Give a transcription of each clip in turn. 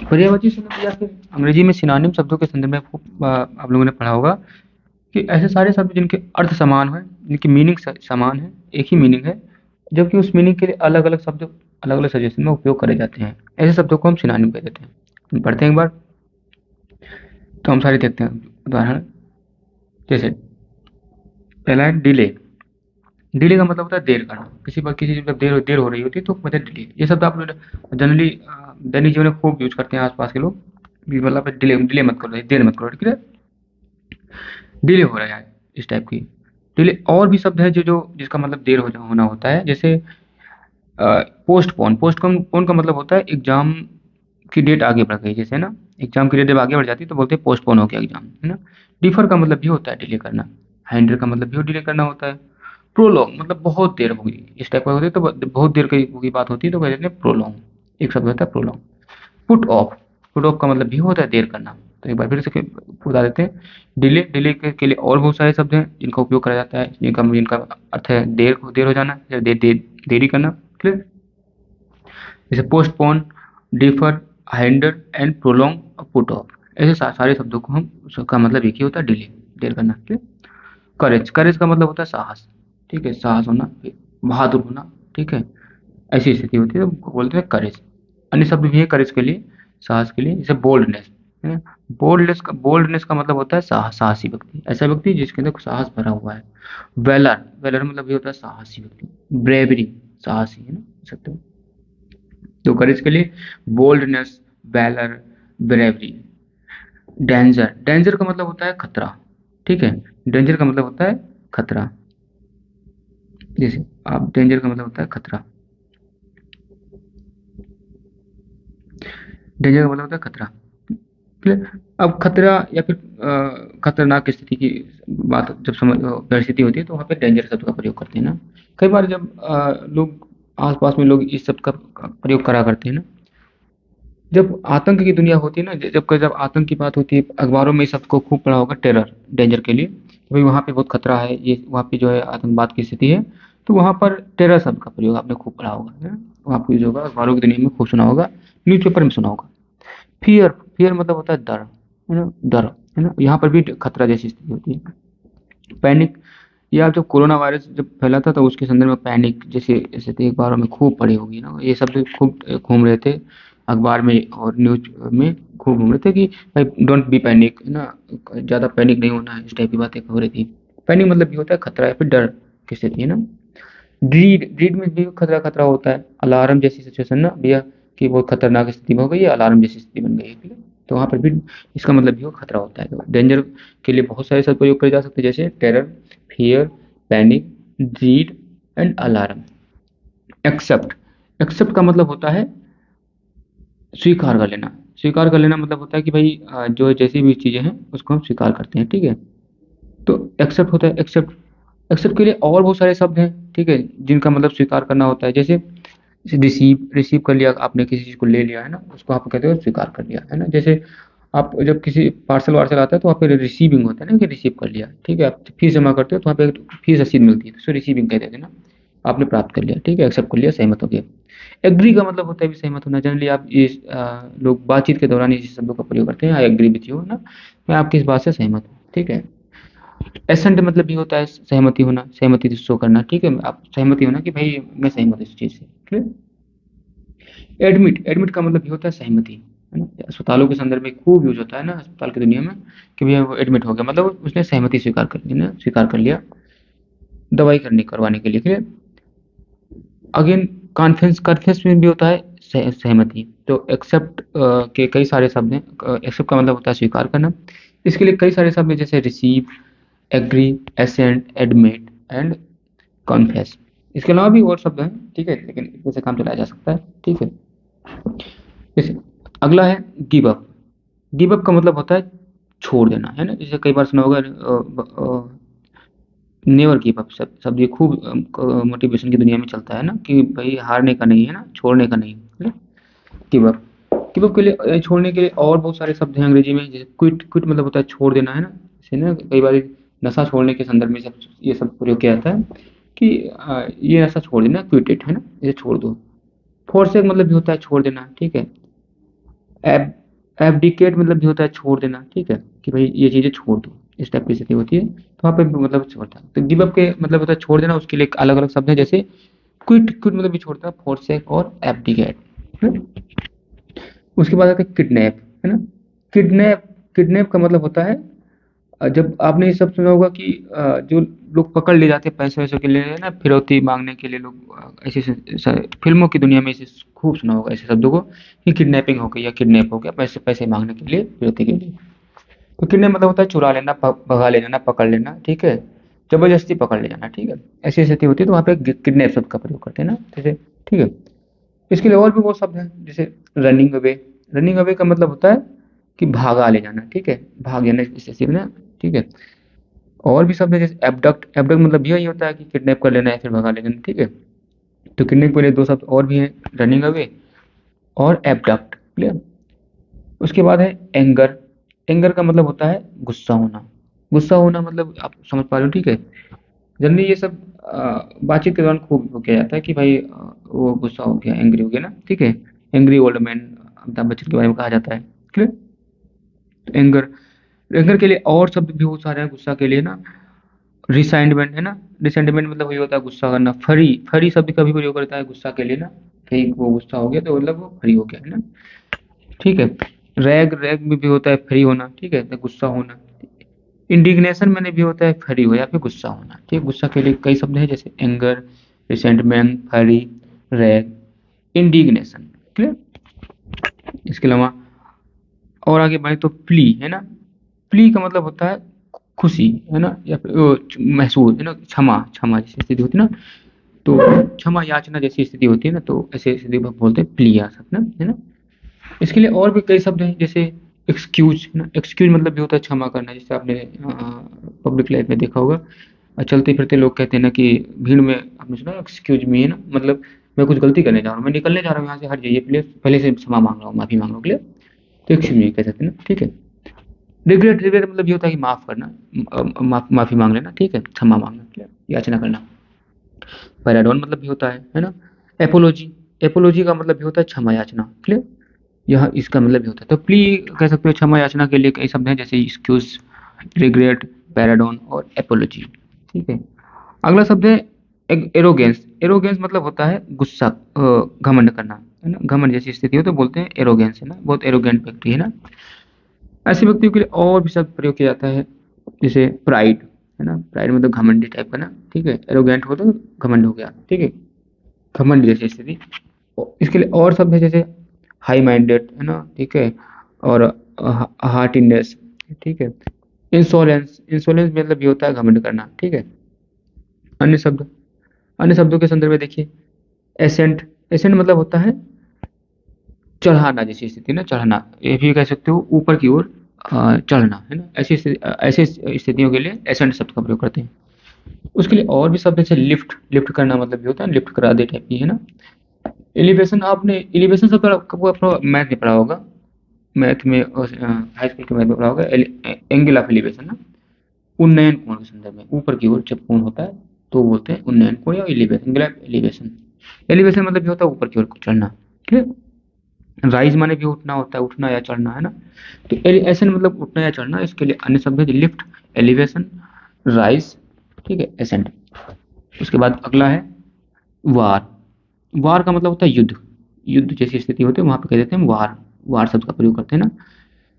पर्यायवाची शब्द या फिर अंग्रेजी में सिनोनिम शब्दों के संदर्भ में आप लोगों ने पढ़ा होगा कि ऐसे सारे शब्द जिनके अर्थ समान है, जिनकी मीनिंग समान है, एक ही मीनिंग है, जबकि उस मीनिंग के लिए अलग अलग शब्द अलग अलग सजेशन में उपयोग करे जाते हैं, ऐसे शब्दों को हम सिनोनिम कह देते हैं। हम पढ़ते हैं एक बार, तो हम सारे देखते हैं उदाहरण। जैसे पहला है डिले। डिले का मतलब होता है देर करना, किसी चीज जब देर देर हो रही होती है तो मतलब डिले। ये शब्द आप जनरली दैनिक जीवन में खूब यूज करते हैं आसपास के लोग भी, मतलब डिले डिले मत करो, देर मत करो, ठीक है, डिले हो रहा है, इस टाइप की डिले। और भी शब्द है जो जो जिसका मतलब देर होना होता है, जैसे पोस्टपोन। पोस्टपोन का मतलब होता है एग्जाम की डेट आगे बढ़ गई, जैसे ना एग्जाम की डेट जब आगे बढ़ जाती है तो बोलते हैं पोस्टपोन हो गया एग्जाम, है ना। डिफर का मतलब भी होता है डिले करना। हाइंडर का मतलब भी डिले करना होता है। प्रोलॉन्ग मतलब बहुत देर होगी, इस टाइप का होती है तो बहुत देर की बात होती है तो कह देते हैं प्रोलॉन्ग। एक शब्द होता है prolong. Put off. Put off का मतलब भी होता है देर करना। तो एक बार फिर से बता देते हैं। डिले, डिले के लिए और बहुत सारे शब्द हैं जिनका उपयोग करा जाता है, जिनका जिनका अर्थ है देर हो जाना या देरी करना, क्लियर। जैसे postpone, differ, hinder and prolong और पुट ऑफ, ऐसे सारे शब्दों को हम उसका मतलब एक ही होता है, डिले, देर करना, क्लियर। करेज। करेज का मतलब होता है साहस, ठीक है, साहस होना, बहादुर होना, ठीक है, ऐसी स्थिति होती है तो बोलते हैं करेज। अन्य शब्द भी है करेज के लिए, साहस के लिए, जैसे बोल्डनेस, है ना। बोल्डनेस का मतलब होता है साहसी व्यक्ति, ऐसा व्यक्ति जिसके अंदर साहस भरा हुआ है। वेलर, वेलर मतलब ये होता है साहसी व्यक्ति। ब्रेवरी, साहसी, है ना, सकते हो। तो करेज के लिए boldness, valour, bravery. Danger, danger का मतलब होता है खतरा, ठीक है, डेंजर का मतलब होता है खतरा। जैसे आप, डेंजर का मतलब होता है खतरा, डेंजर का मतलब होता है खतरा, क्लियर। अब खतरा या फिर खतरनाक स्थिति की बात जब परिस्थिति होती है तो वहाँ पे डेंजर शब्द का प्रयोग करते हैं ना। कई बार जब लोग आसपास में लोग इस शब्द का प्रयोग करा करते हैं ना, जब आतंक की दुनिया होती है ना, जब आतंक की बात होती है, अखबारों में इस शब्द को खूब पढ़ा होगा, टेरर, डेंजर के लिए, कि भाई वहाँ पे बहुत खतरा है, ये वहाँ पे जो है आतंकवाद की स्थिति है, तो वहाँ पर टेरर शब्द का प्रयोग आपने खूब पढ़ा होगा, है ना? वो आपको यूज होगा, अखबारों की दुनिया में खूब सुना होगा, न्यूज़पेपर में सुना होगा। फियर, फियर मतलब होता है डर, है ना, डर, है ना, यहाँ पर भी खतरा जैसी स्थिति होती है। पैनिक, ये आप जब कोरोना वायरस जब फैला था तो उसके संदर्भ में पैनिक जैसे स्थिति अखबारों में खूब पढ़ी होगी ना, ये शब्द खूब घूम रहे थे अखबार में और न्यूज में, खूब घूम रहे थे कि भाई डोंट बी पैनिक, है ना, ज़्यादा पैनिक नहीं होना है, इस टाइप की बातें हो रही थी। पैनिक मतलब ये होता है खतरा या फिर डर की स्थिति, है ना। ड्रीड, ड्रीड में भी खतरा खतरा होता है, अलार्म जैसी सिचुएशन ना भैया, कि बहुत खतरनाक स्थिति में हो गई है, अलार्म जैसी स्थिति बन गई है, ठीक है, तो वहाँ पर भी इसका मतलब भी वो खतरा होता है। तो डेंजर के लिए बहुत सारे शब्द प्रयोग करे जा सकते हैं, जैसे terror, fear, panic, dread and alarm. Accept, accept का मतलब होता है स्वीकार कर लेना। स्वीकार कर लेना मतलब होता है कि भाई जो जैसी भी चीज़ें हैं उसको हम स्वीकार करते हैं, ठीक है, तो एक्सेप्ट होता है, एक्सेप्ट। एक्सेप्ट के लिए और बहुत सारे शब्द हैं, ठीक है, जिनका मतलब स्वीकार करना होता है, जैसे रिसीव, रिसीव कर लिया आपने, किसी चीज़ को ले लिया है ना, उसको आप कहते हो स्वीकार कर लिया, है ना। जैसे आप जब किसी पार्सल वार्सल आता है तो वहाँ पे रिसीविंग होता है ना, कि रिसीव कर लिया, ठीक है, आप फीस जमा करते हो तो वहाँ पे फीस रसीद मिलती है तो उसको रिसीविंग कहते थे ना, आपने प्राप्त कर लिया, ठीक है, एक्सेप्ट कर लिया, सहमत हो गया। एग्री का मतलब होता है भी सहमत होना। जनरली आप ये लोग बातचीत के दौरान इस शब्दों का प्रयोग करते हैं, आई एग्री विथ यू, ना, मैं आपकी इस बात से सहमत हूँ, ठीक है। एसेंट मतलब भी होता है सहमति होना, सहमति शो करना, ठीक है, आप सहमति होना कि भाई मैं सहमत हूँ इस चीज़ से, क्लियर। एडमिट, एडमिट का मतलब ये होता है सहमति, है ना। अस्पतालों के संदर्भ में खूब यूज होता है ना अस्पताल की दुनिया में, कि भैया वो एडमिट हो गया, मतलब उसने सहमति स्वीकार कर ली ना, स्वीकार कर लिया दवाई करवाने के लिए, क्लियर। अगेन कॉन्फ्रेंस, कॉन्फ्रेंस में भी होता है सहमति। तो एक्सेप्ट के कई सारे शब्द हैं। एक्सेप्ट का मतलब होता है स्वीकार करना, इसके लिए कई सारे शब्द हैं, जैसे receive, agree, assent, admit and confess. इसके अलावा भी और शब्द हैं, ठीक है, लेकिन इनमें से काम चलाया जा सकता है, ठीक है। जैसे अगला है गिव अप। गिव अप का मतलब होता है छोड़ देना, है ना, जैसे कई बार सुना होगा नेवर गिव अप शब्द, शब्द ये खूब मोटिवेशन की दुनिया में चलता है ना, कि भाई हारने का नहीं है ना, छोड़ने का नहीं है। गिव अप, गिव अप के लिए छोड़ने के लिए और बहुत सारे शब्द हैं अंग्रेजी में, जैसे क्विट, क्विट मतलब होता है छोड़ देना, है ना, जैसे ना कई बार नशा छोड़ने के संदर्भ में सब ये सब प्रयोग किया जाता है कि ये नशा छोड़ देना, क्विट इट, है ना, इसे छोड़ दो। फोरसेक मतलब भी होता है छोड़ देना, ठीक है। एब एब्डिकेट मतलब भी होता है छोड़ देना, ठीक है, कि भाई ये चीज़ें छोड़ दो, इस टाइप की स्थिति होती है, तो वहाँ पे मतलब छोड़ता है। तो गिव अप के मतलब होता है छोड़ देना, उसके लिए अलग अलग शब्द है, जैसे क्विट, क्विट मतलब भी छोड़ता है, फोरसेक और एब्डिकेट। उसके बाद आता है किडनैप, है ना। किडनैप, किडनैप का मतलब होता है जब आपने ये सब सुना होगा कि जो लोग पकड़ ले जाते हैं पैसे वैसे के लिए, है ना, फिरौती मांगने के लिए लोग ऐसे फिल्मों की दुनिया में इसे खूब सुना होगा ऐसे शब्दों को, कि किडनैपिंग हो गई या किडनैप हो गया, पैसे पैसे मांगने के लिए, फिरौती के लिए। तो किडनैप मतलब होता है चुरा लेना, भगा ले जाना, पकड़ लेना, ठीक है, जबरदस्ती पकड़ ले जाना, ठीक है, ऐसी स्थिति होती है, तो वहाँ पे किडनैप शब्द का प्रयोग करते हैं ना, जैसे, ठीक है। इसके लिए और भी बहुत शब्द हैं, जैसे रनिंग अवे। रनिंग अवे का मतलब होता है कि भागा ले जाना, ठीक है, भाग जाना इस स्थिति में, ठीक है। और भी शब्द है जैसे एबडक्ट, एबडक्ट मतलब यही होता है कि किडनैप कर लेना है फिर भगा ले जाना, ठीक है। तो किडनैप के लिए दो शब्द और भी हैं, रनिंग अवे और एबडक्ट, क्लियर। उसके बाद है एंगर। एंगर का मतलब होता है गुस्सा होना। गुस्सा होना मतलब आप समझ पा रहे हो, ठीक है। जनरली ये सब बातचीत के दौरान खूब वो किया जाता है कि भाई वो गुस्सा हो गया, एंग्री हो गया ना, ठीक है। Angry old man Amitabh Bachchan के बारे में कहा जाता है, क्लियर। तो एंगर, एंगर के लिए और शब्द भी बहुत सारे हैं गुस्सा के लिए ना। रिसाइंडमेंट, है ना। रिसाइंडमेंट मतलब वही होता है गुस्सा करना। फरी, फरी शब्द का भी प्रयोग करता है गुस्सा के लिए ना, कहीं वो गुस्सा हो गया तो मतलब वो फरी हो गया, है ना, ठीक है। रैग, रैग में भी होता है फ्री होना, ठीक है, तो गुस्सा होना। इंडिग्नेशन में भी होता है फ्री हो या फिर गुस्सा होना, ठीक है। गुस्सा के लिए कई शब्द हैं जैसे एंगर, रिसेंटमेंट, फरी, रैग, इंडिग्नेशन, क्लियर। इसके अलावा और आगे बढ़े तो प्ली, है ना। प्ली का मतलब होता है खुशी, है ना, या फिर महसूस, है ना, क्षमा, क्षमा जैसी स्थिति होती है ना, तो क्षमा याचना जैसी स्थिति होती है ना, तो ऐसे स्थिति को बोलते हैं प्ली आ सकना, है ना। इसके लिए और भी कई शब्द हैं जैसे एक्सक्यूज, है ना। एक्सक्यूज मतलब भी होता है क्षमा करना, जैसे आपने पब्लिक लाइफ में देखा होगा, चलते फिरते लोग कहते हैं ना कि भीड़ में, आपने सुना एक्सक्यूज मी, है ना, मतलब मैं कुछ गलती करने जा रहा हूँ, मैं निकलने जा रहा हूँ यहाँ से, हट जाइए प्लीज, पहले से क्षमा मांग रहा हूँ, माफी मांग रहा हूँ, क्लियर। तो एक्सक्यूज मी कह सकते हैं ना, ठीक है। रिग्रेट, रिग्रेट मतलब ये होता है कि माफ करना, माफी मांग लेना, ठीक है, क्षमा मांगना, क्लियर, याचना करना। पैराडॉन मतलब भी होता है ना। एपोलॉजी, एपोलॉजी का मतलब भी होता है क्षमा याचना, क्लियर। यह इसका मतलब भी होता है। तो प्ली कह सकते हो क्षमा याचना के लिए कई शब्द हैं जैसे एक्सक्यूज, रिग्रेट, पैराडॉन और एपोलॉजी, ठीक है। अगला शब्द है एरोगेंस। एरोगेंस मतलब होता है गुस्सा, घमंड करना, है ना, घमंड जैसी स्थिति हो तो बोलते हैं एरोगेंस, है ना, बहुत एरोगेंट व्यक्ति है ना। ऐसे व्यक्तियों के लिए और भी शब्द प्रयोग किया जाता है जैसे प्राइड, है ना, प्राइड मतलब घमंडी टाइप का ना, ठीक है, एरोगेंट हो तो घमंड हो गया, ठीक है, घमंड जैसी स्थिति। इसके लिए और शब्द है जैसे हाई माइंडेड, है ना, ठीक है, और हार्टिनेस, ठीक है। इंसोलेंस, इंसोलेंस मतलब ये होता है घमंड करना, ठीक है। अन्य शब्द, अन्य शब्दों के संदर्भ में देखिए, एसेंट, एसेंट मतलब होता है चढ़ाना जैसी स्थिति ना, चढ़ना, ये भी कह सकते हो ऊपर की ओर चढ़ना, है ना, ऐसी स्थितियों के लिए एसेंट शब्द का प्रयोग करते हैं। उसके लिए और भी शब्द जैसे लिफ्ट, लिफ्ट करना मतलब ये होता है लिफ्ट करा दे टाइप की, है ना। एलिवेशन, आपने एलिवेशन शब्द आपको अपना मैथ में पढ़ा होगा, मैथ में हाई स्कूल के मैथ में पढ़ा होगा, एंगल ऑफ एलिवेशन ना, उन्नयन कोण के संदर्भ में, ऊपर की ओर जब कोण होता है तो बोलते हैं उन्नयन कोण या elevation, angle of elevation. Elevation मतलब ये होता है ऊपर की ओर चढ़ना, ठीक है। राइज माने भी उठना होता है, उठना या चढ़ना, है ना। तो एलिवेशन मतलब उठना या चढ़ना। इसके लिए अन्य शब्द है लिफ्ट, एलिवेशन, राइज, ठीक है, एसेंट। उसके बाद अगला है वार। वार का मतलब होता है युद्ध, युद्ध जैसी स्थिति होती है वहां पे कह देते हैं वार, वार शब्द का प्रयोग करते हैं ना,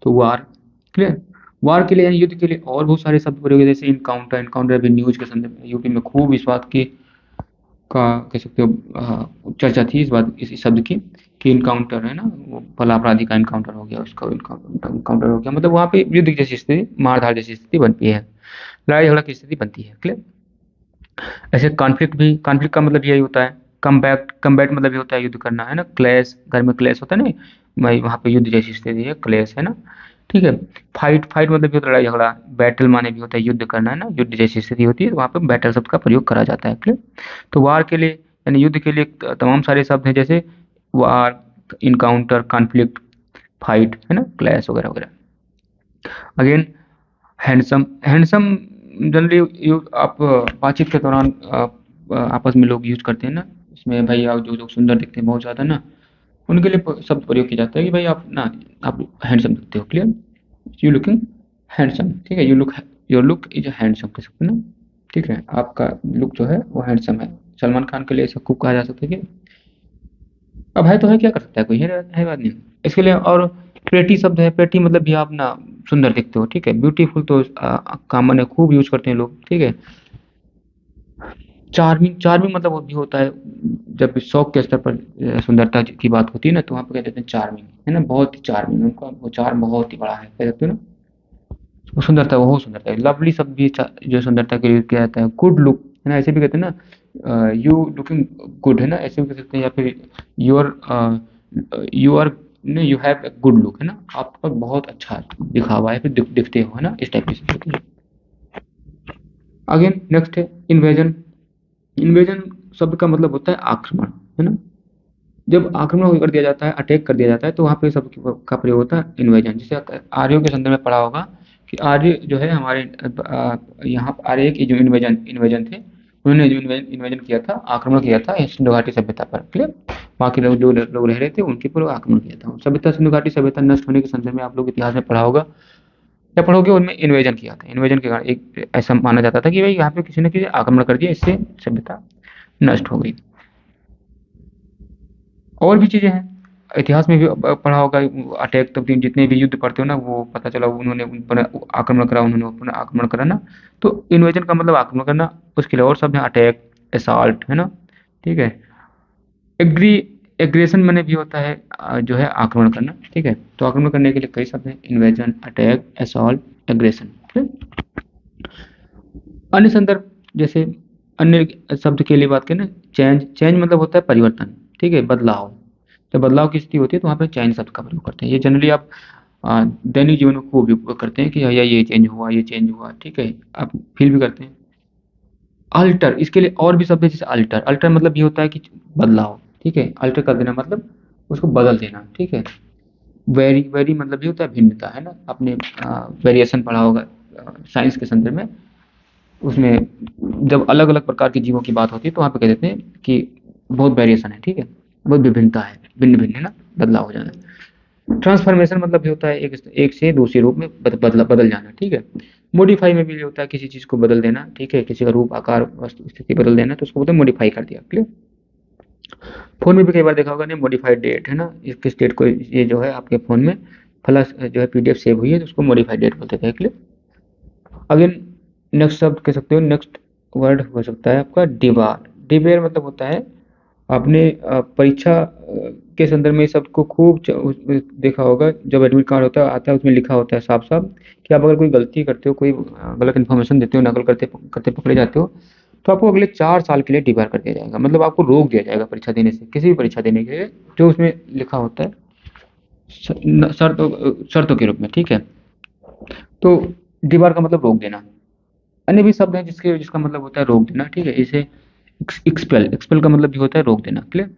तो वार, क्लियर। वार के लिए यानी युद्ध के लिए और बहुत सारे शब्द प्रयोग है जैसे इनकाउंटर, इनकाउंटर अभी न्यूज के संदर्भ में यूपी में खूब इस बात की का कह सकते हो चर्चा थी इस बात, इस शब्द की, कि इनकाउंटर, है ना, वो फला अपराधी का इनकाउंटर हो गया, उसका इनकाउंटर हो गया, मतलब वहां पे युद्ध जैसी स्थिति, मारधाड़ जैसी स्थिति बनती है, लड़ाई झगड़ा की स्थिति बनती है, क्लियर। ऐसे कॉन्फ्लिक्ट भी, कॉन्फ्लिक्ट का मतलब यही होता है कम्बैक्ट, कम्बैट मतलब ये होता है युद्ध करना, है ना। क्लैश, घर में क्लैश होता है ना, भाई वहाँ पे युद्ध जैसी स्थिति है, क्लैश, है ना, ठीक है। फाइट, फाइट मतलब ये होता है लड़ाई झगड़ा। बैटल माने भी होता है युद्ध करना, है ना, युद्ध जैसी स्थिति होती है तो वहाँ पे बैटल शब्द का प्रयोग करा जाता है, क्लियर। तो वार के लिए यानी युद्ध के लिए तमाम सारे शब्द हैं जैसे वार, इनकाउंटर, कॉन्फ्लिक्ट, फाइट, है ना, क्लैश वगैरह वगैरह। अगेन हैंडसम, हैंडसम जनरली आप बातचीत के दौरान आपस में लोग यूज करते हैं ना, इसमें भाई आप जो लोग सुंदर दिखते हैं बहुत ज़्यादा ना, उनके लिए शब्द प्रयोग किया जाता है कि भाई आप ना, आप हैंडसम दिखते हो। क्लियर? यू लुकिंग हैंडसम, ठीक है, you look, your look is handsome कह सकते हो ना, ठीक है, आपका लुक जो है वो हैंडसम है। सलमान खान के लिए ऐसा खूब कहा जा सकता है कि अब है तो है, क्या कर सकता है कोई, है बात नहीं। इसके लिए और प्रेटी शब्द है, प्रेटी मतलब भी आप ना सुंदर दिखते हो, ठीक है। ब्यूटीफुल तो कॉमन है, खूब यूज करते हैं लोग, ठीक है। चार्मिंग, चार्मिंग मतलब वो भी होता है जब शौक के स्तर पर सुंदरता की बात होती है ना, तो वहाँ पे कह देते हैं चार्मिंग, है ना, बहुत ही चार्मिंग, उनका वो चार्म बहुत ही बड़ा है, कह सकते हो ना। वो सुंदरता, वो सुंदरता है। लवली शब्द भी जो सुंदरता के लिए किया जाता है। गुड लुक, है ना, ऐसे भी कहते हैं ना, यू लुकिंग गुड, है ना, ऐसे भी कह सकते हैं। या फिर your, you are, you have a good look, है ना, आपका बहुत अच्छा दिखावा है, फिर दिखते हो, है ना, इस टाइप की चीज़ होती है। अगेन नेक्स्ट है इन्वेजन। इन्वेजन शब्द का मतलब होता है आक्रमण, है ना। जब आक्रमण कर दिया जाता है, अटैक कर दिया जाता है, तो वहाँ पे शब्द का प्रयोग होता है इन्वेजन। जैसे आर्यों के संदर्भ में पढ़ा होगा कि आर्य जो है हमारे यहाँ आर्य के जो इन्वेजन इन्वेजन थे, उन्होंने जो इन्वेजन किया था, आक्रमण किया था सिंधु घाटी सभ्यता पर। क्लियर? वहाँ के लोग जो लोग रह रहे थे उनके पर आक्रमण किया था। सभ्यता, सिंधु घाटी सभ्यता नष्ट होने के संदर्भ में आप लोग इतिहास में पढ़ा होगा या पढ़ोगे, उनमें इन्वेजन किया था। इन्वेजन के कारण एक ऐसा माना जाता था कि भाई यहाँ पे किसी ने किसी आक्रमण कर दिया, इससे सभ्यता नष्ट हो गई। और भी चीजें हैं, इतिहास में भी पढ़ा होगा। अटैक, तब जितने भी युद्ध पढ़ते हो ना, वो पता चला उन्होंने उन पर आक्रमण करा, उन्होंने उन पर आक्रमण करा ना। तो इन्वेजन का मतलब आक्रमण करना। उसके लिए और शब्द है अटैक, असॉल्ट, है ना, ठीक है। एग्री, एग्रेशन मैंने भी होता है जो है आक्रमण करना, ठीक है। तो आक्रमण करने के लिए कई शब्द हैं, इन्वेजन, अटैक, असॉल्ट, एग्रेशन। अन्य संदर्भ, जैसे अन्य शब्द के लिए बात करें ना, चेंज, चेंज मतलब होता है परिवर्तन, ठीक है, बदलाव। जब बदलाव की स्थिति होती है तो वहाँ पे चेंज शब्द का प्रयोग करते हैं। ये जनरली आप दैनिक जीवन में खूब उपयोग करते हैं कि या ये चेंज हुआ, ये चेंज हुआ, ठीक है, आप फील भी करते हैं। अल्टर, इसके लिए और भी शब्द है, जैसे अल्टर। अल्टर मतलब ये होता है कि बदलाव, ठीक है, अल्टर कर देना मतलब उसको बदल देना, ठीक है। वेरी, वेरी मतलब ये होता है भिन्नता, है ना, आपने वेरिएशन पढ़ा होगा साइंस के संदर्भ में। उसमें जब अलग अलग प्रकार के जीवों की बात होती है तो वहाँ पे कह देते हैं कि बहुत वेरिएशन है, ठीक है, बहुत विभिन्नता है, भिन्न भिन्न, है ना, बदलाव हो जाना। ट्रांसफॉर्मेशन मतलब ये होता है एक एक से दूसरे रूप में बदल जाना, ठीक है। मॉडिफाई में भी ये होता है किसी चीज को बदल देना, ठीक है, किसी का रूप, आकार, वस्तु, स्थिति बदल देना, तो उसको बोलते हैं मॉडिफाई कर दिया। क्लियर? फोन में भी कई बार देखा होगा ना, मॉडिफाइड डेट, है ना, किस डेट को, ये जो है आपके फोन में प्लस जो है पीडीएफ सेव हुई है, तो उसको मॉडिफाइड डेट बोलते हैं। क्लियर? अगेन नेक्स्ट शब्द कह सकते हो, नेक्स्ट वर्ड हो सकता है आपका डिबार। डिबेर मतलब होता है आपने परीक्षा के संदर्भ में इस शब्द को खूब देखा होगा। जब एडमिट कार्ड होता है आता है, उसमें लिखा होता है साफ साफ कि आप अगर कोई गलती करते हो, कोई गलत इन्फॉर्मेशन देते हो, नकल करते करते पकड़े जाते हो, तो आपको अगले 4 साल के लिए डिबार कर दिया जाएगा। मतलब आपको रोक दिया जाएगा परीक्षा देने से, किसी भी परीक्षा देने के लिए, जो उसमें लिखा होता है शर्तों, शर्तों के रूप में, ठीक है। तो डिबार का मतलब रोक देना। अन्य भी शब्द हैं जिसका मतलब होता है रोक देना, ठीक है। इसे एक्सपेल, एक्सपेल का मतलब भी होता है रोक देना। क्लियर?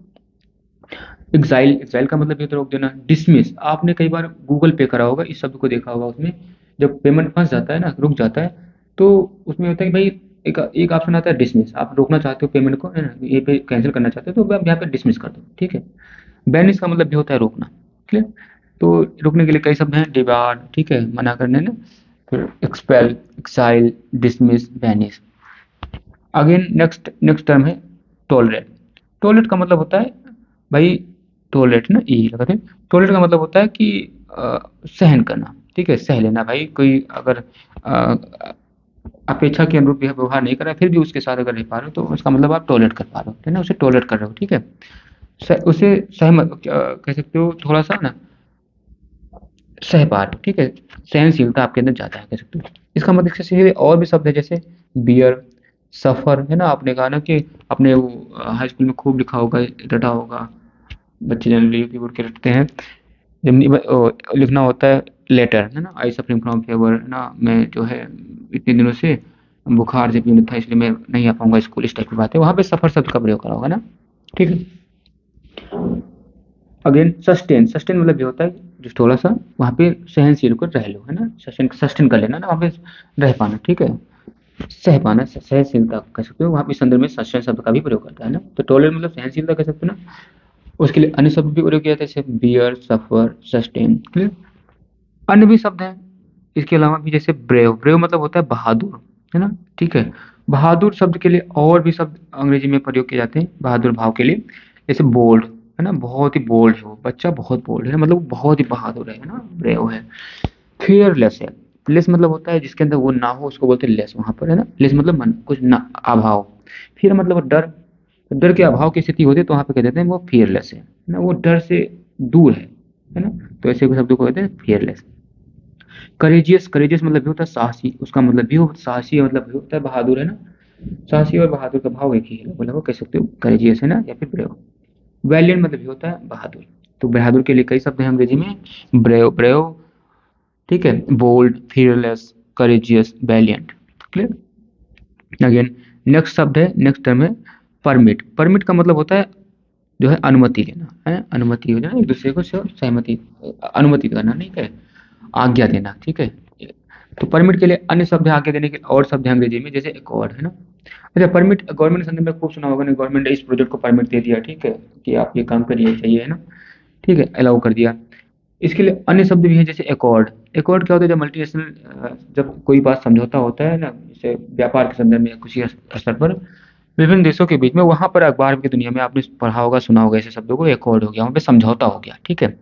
एग्जाइल, एग्जाइल का मतलब ये होता है रोक देना। डिसमिस, आपने कई बार गूगल पे करा होगा, इस शब्द को देखा होगा। उसमें जब पेमेंट फंस जाता है ना, रुक जाता है, तो उसमें होता है कि भाई एक एक ऑप्शन आता है डिसमिस, आप रोकना चाहते हो पेमेंट को, है ना, ये पे कैंसिल करना चाहते हो, तो आप यहाँ पे डिसमिस कर दो, ठीक है। बैनिश का मतलब भी होता है रोकना। क्लियर? तो रोकने के लिए कई शब्द हैं, डिबार, ठीक है, मना करने ना, फिर expel, exile, dismiss, banish. Again next next term है टॉलरेट। टॉलरेट का मतलब होता है भाई, टॉलरेट ना, ई लगाते हैं। टॉलरेट का मतलब होता है कि सहन करना, ठीक है, सह लेना। भाई कोई अगर अ, अपेक्षा के अनुरूप यह व्यवहार नहीं कर रहा है, फिर भी उसके साथ अगर रह पा रहे हो, तो उसका मतलब आप टॉलरेट कर पा रहे हो, है ना, उसे टॉलरेट कर रहे हो, ठीक है। उसे सहमत कह सकते हो, थोड़ा सा ना सह पा रहे हो, ठीक है, सहनशीलता आपके अंदर ज्यादा है, कह सकते हो। इसका मतलब इससे सीधे और भी शब्द है, जैसे बियर, सफर, है ना। आपने कहा ना कि अपने वो हाई स्कूल में खूब लिखा होगा, रटा होगा, बच्चे जनरली कीबोर्ड के रटते हैं। जब लिखना होता है लेटर, है ना, आई सफरिंग फ्रॉम फीवर, है ना, मैं जो है इतने दिनों से बुखार से पीड़ित था, इसलिए मैं नहीं आ पाऊंगा स्कूल, इस टाइप की बात है। वहां पे सफर शब्द का प्रयोग करा होगा ना, ठीक है। अगेन सस्टेन, सस्टेन मतलब ये होता है जो थोड़ा सा वहाँ पे सहनशील को रह लो, है ना, सस्टेन, सस्टेन कर लेना ना, वहाँ पे रह पाना, ठीक है, सह पाना, सहनशीलता कह सकते हो। वहाँ पे संदर्भ में सस्टेन शब्द का भी प्रयोग करता है ना। तो टॉलरेट मतलब सहनशीलता कह सकते हो ना। उसके लिए अन्य शब्द भी प्रयोग किया जाता है, जैसे बियर, सफर, सस्टेन। क्लियर। अन्य भी शब्द हैं इसके अलावा भी, जैसे ब्रेव। ब्रेव मतलब होता है बहादुर, है ना। ठीक है। बहादुर शब्द के लिए और भी शब्द अंग्रेजी में प्रयोग किए जाते हैं बहादुर भाव के लिए, जैसे बोल्ड, है ना, बहुत ही बोल्ड है वो बच्चा, बहुत बोल्ड है, मतलब वो बहुत ही बहादुर है ना, ब्रेव है। फियरलेस है। लेस मतलब होता है जिसके अंदर वो ना हो, उसको बोलते हैं लेस, वहां पर, है ना। लेस मतलब मन, कुछ ना, अभाव। फिर मतलब डर, डर के अभाव की स्थिति होती है तो वहां पे कह देते हैं वो फियरलेस है ना, वो डर से दूर है ना। तो ऐसे शब्दों को कहते हैं फियरलेस। करेजियस, करेजियस मतलब भी होता है साहसी, उसका मतलब भी साहसी मतलब भी होता है बहादुर, है ना। साहसी और बहादुर का भाव एक ही है, मतलब वो कह सकते हो करेजियस, है ना, या फिर ब्रेव। वैलियंट मतलब भी होता है बहादुर। तो बहादुर के लिए कई शब्द हैं अंग्रेजी में, ब्रेव, ब्रेव, ठीक है, bold, fearless, courageous, valiant. Clear. Again, next शब्द है, नेक्स्ट टर्म है परमिट। परमिट का मतलब होता है जो है अनुमति लेना, है अनुमति हो जाना, एक दूसरे को सहमति, अनुमति करना, नहीं है, आज्ञा देना, ठीक है। तो परमिट के लिए अन्य शब्द है, आज्ञा देने के और शब्द है अंग्रेजी में, जैसे अकॉर्ड, है ना। अच्छा, परमिट गवर्नमेंट के संदर्भ में खूब सुना होगा ना, गवर्नमेंट ने इस प्रोजेक्ट को परमिट दे दिया, ठीक है, कि आप ये काम करिए, चाहिए, है ना, ठीक है, अलाउ कर दिया। इसके लिए अन्य शब्द भी हैं, जैसे अकॉर्ड। अकॉर्ड क्या होता है, जब मल्टीनेशनल, जब कोई बात समझौता होता है ना, जैसे व्यापार के संदर्भ में या किसी स्तर पर विभिन्न देशों के बीच में, वहां पर अखबार की दुनिया में आपने पढ़ा होगा, सुना होगा ऐसे शब्दों को, अकॉर्ड हो गया, वहां पे समझौता हो गया, ठीक है।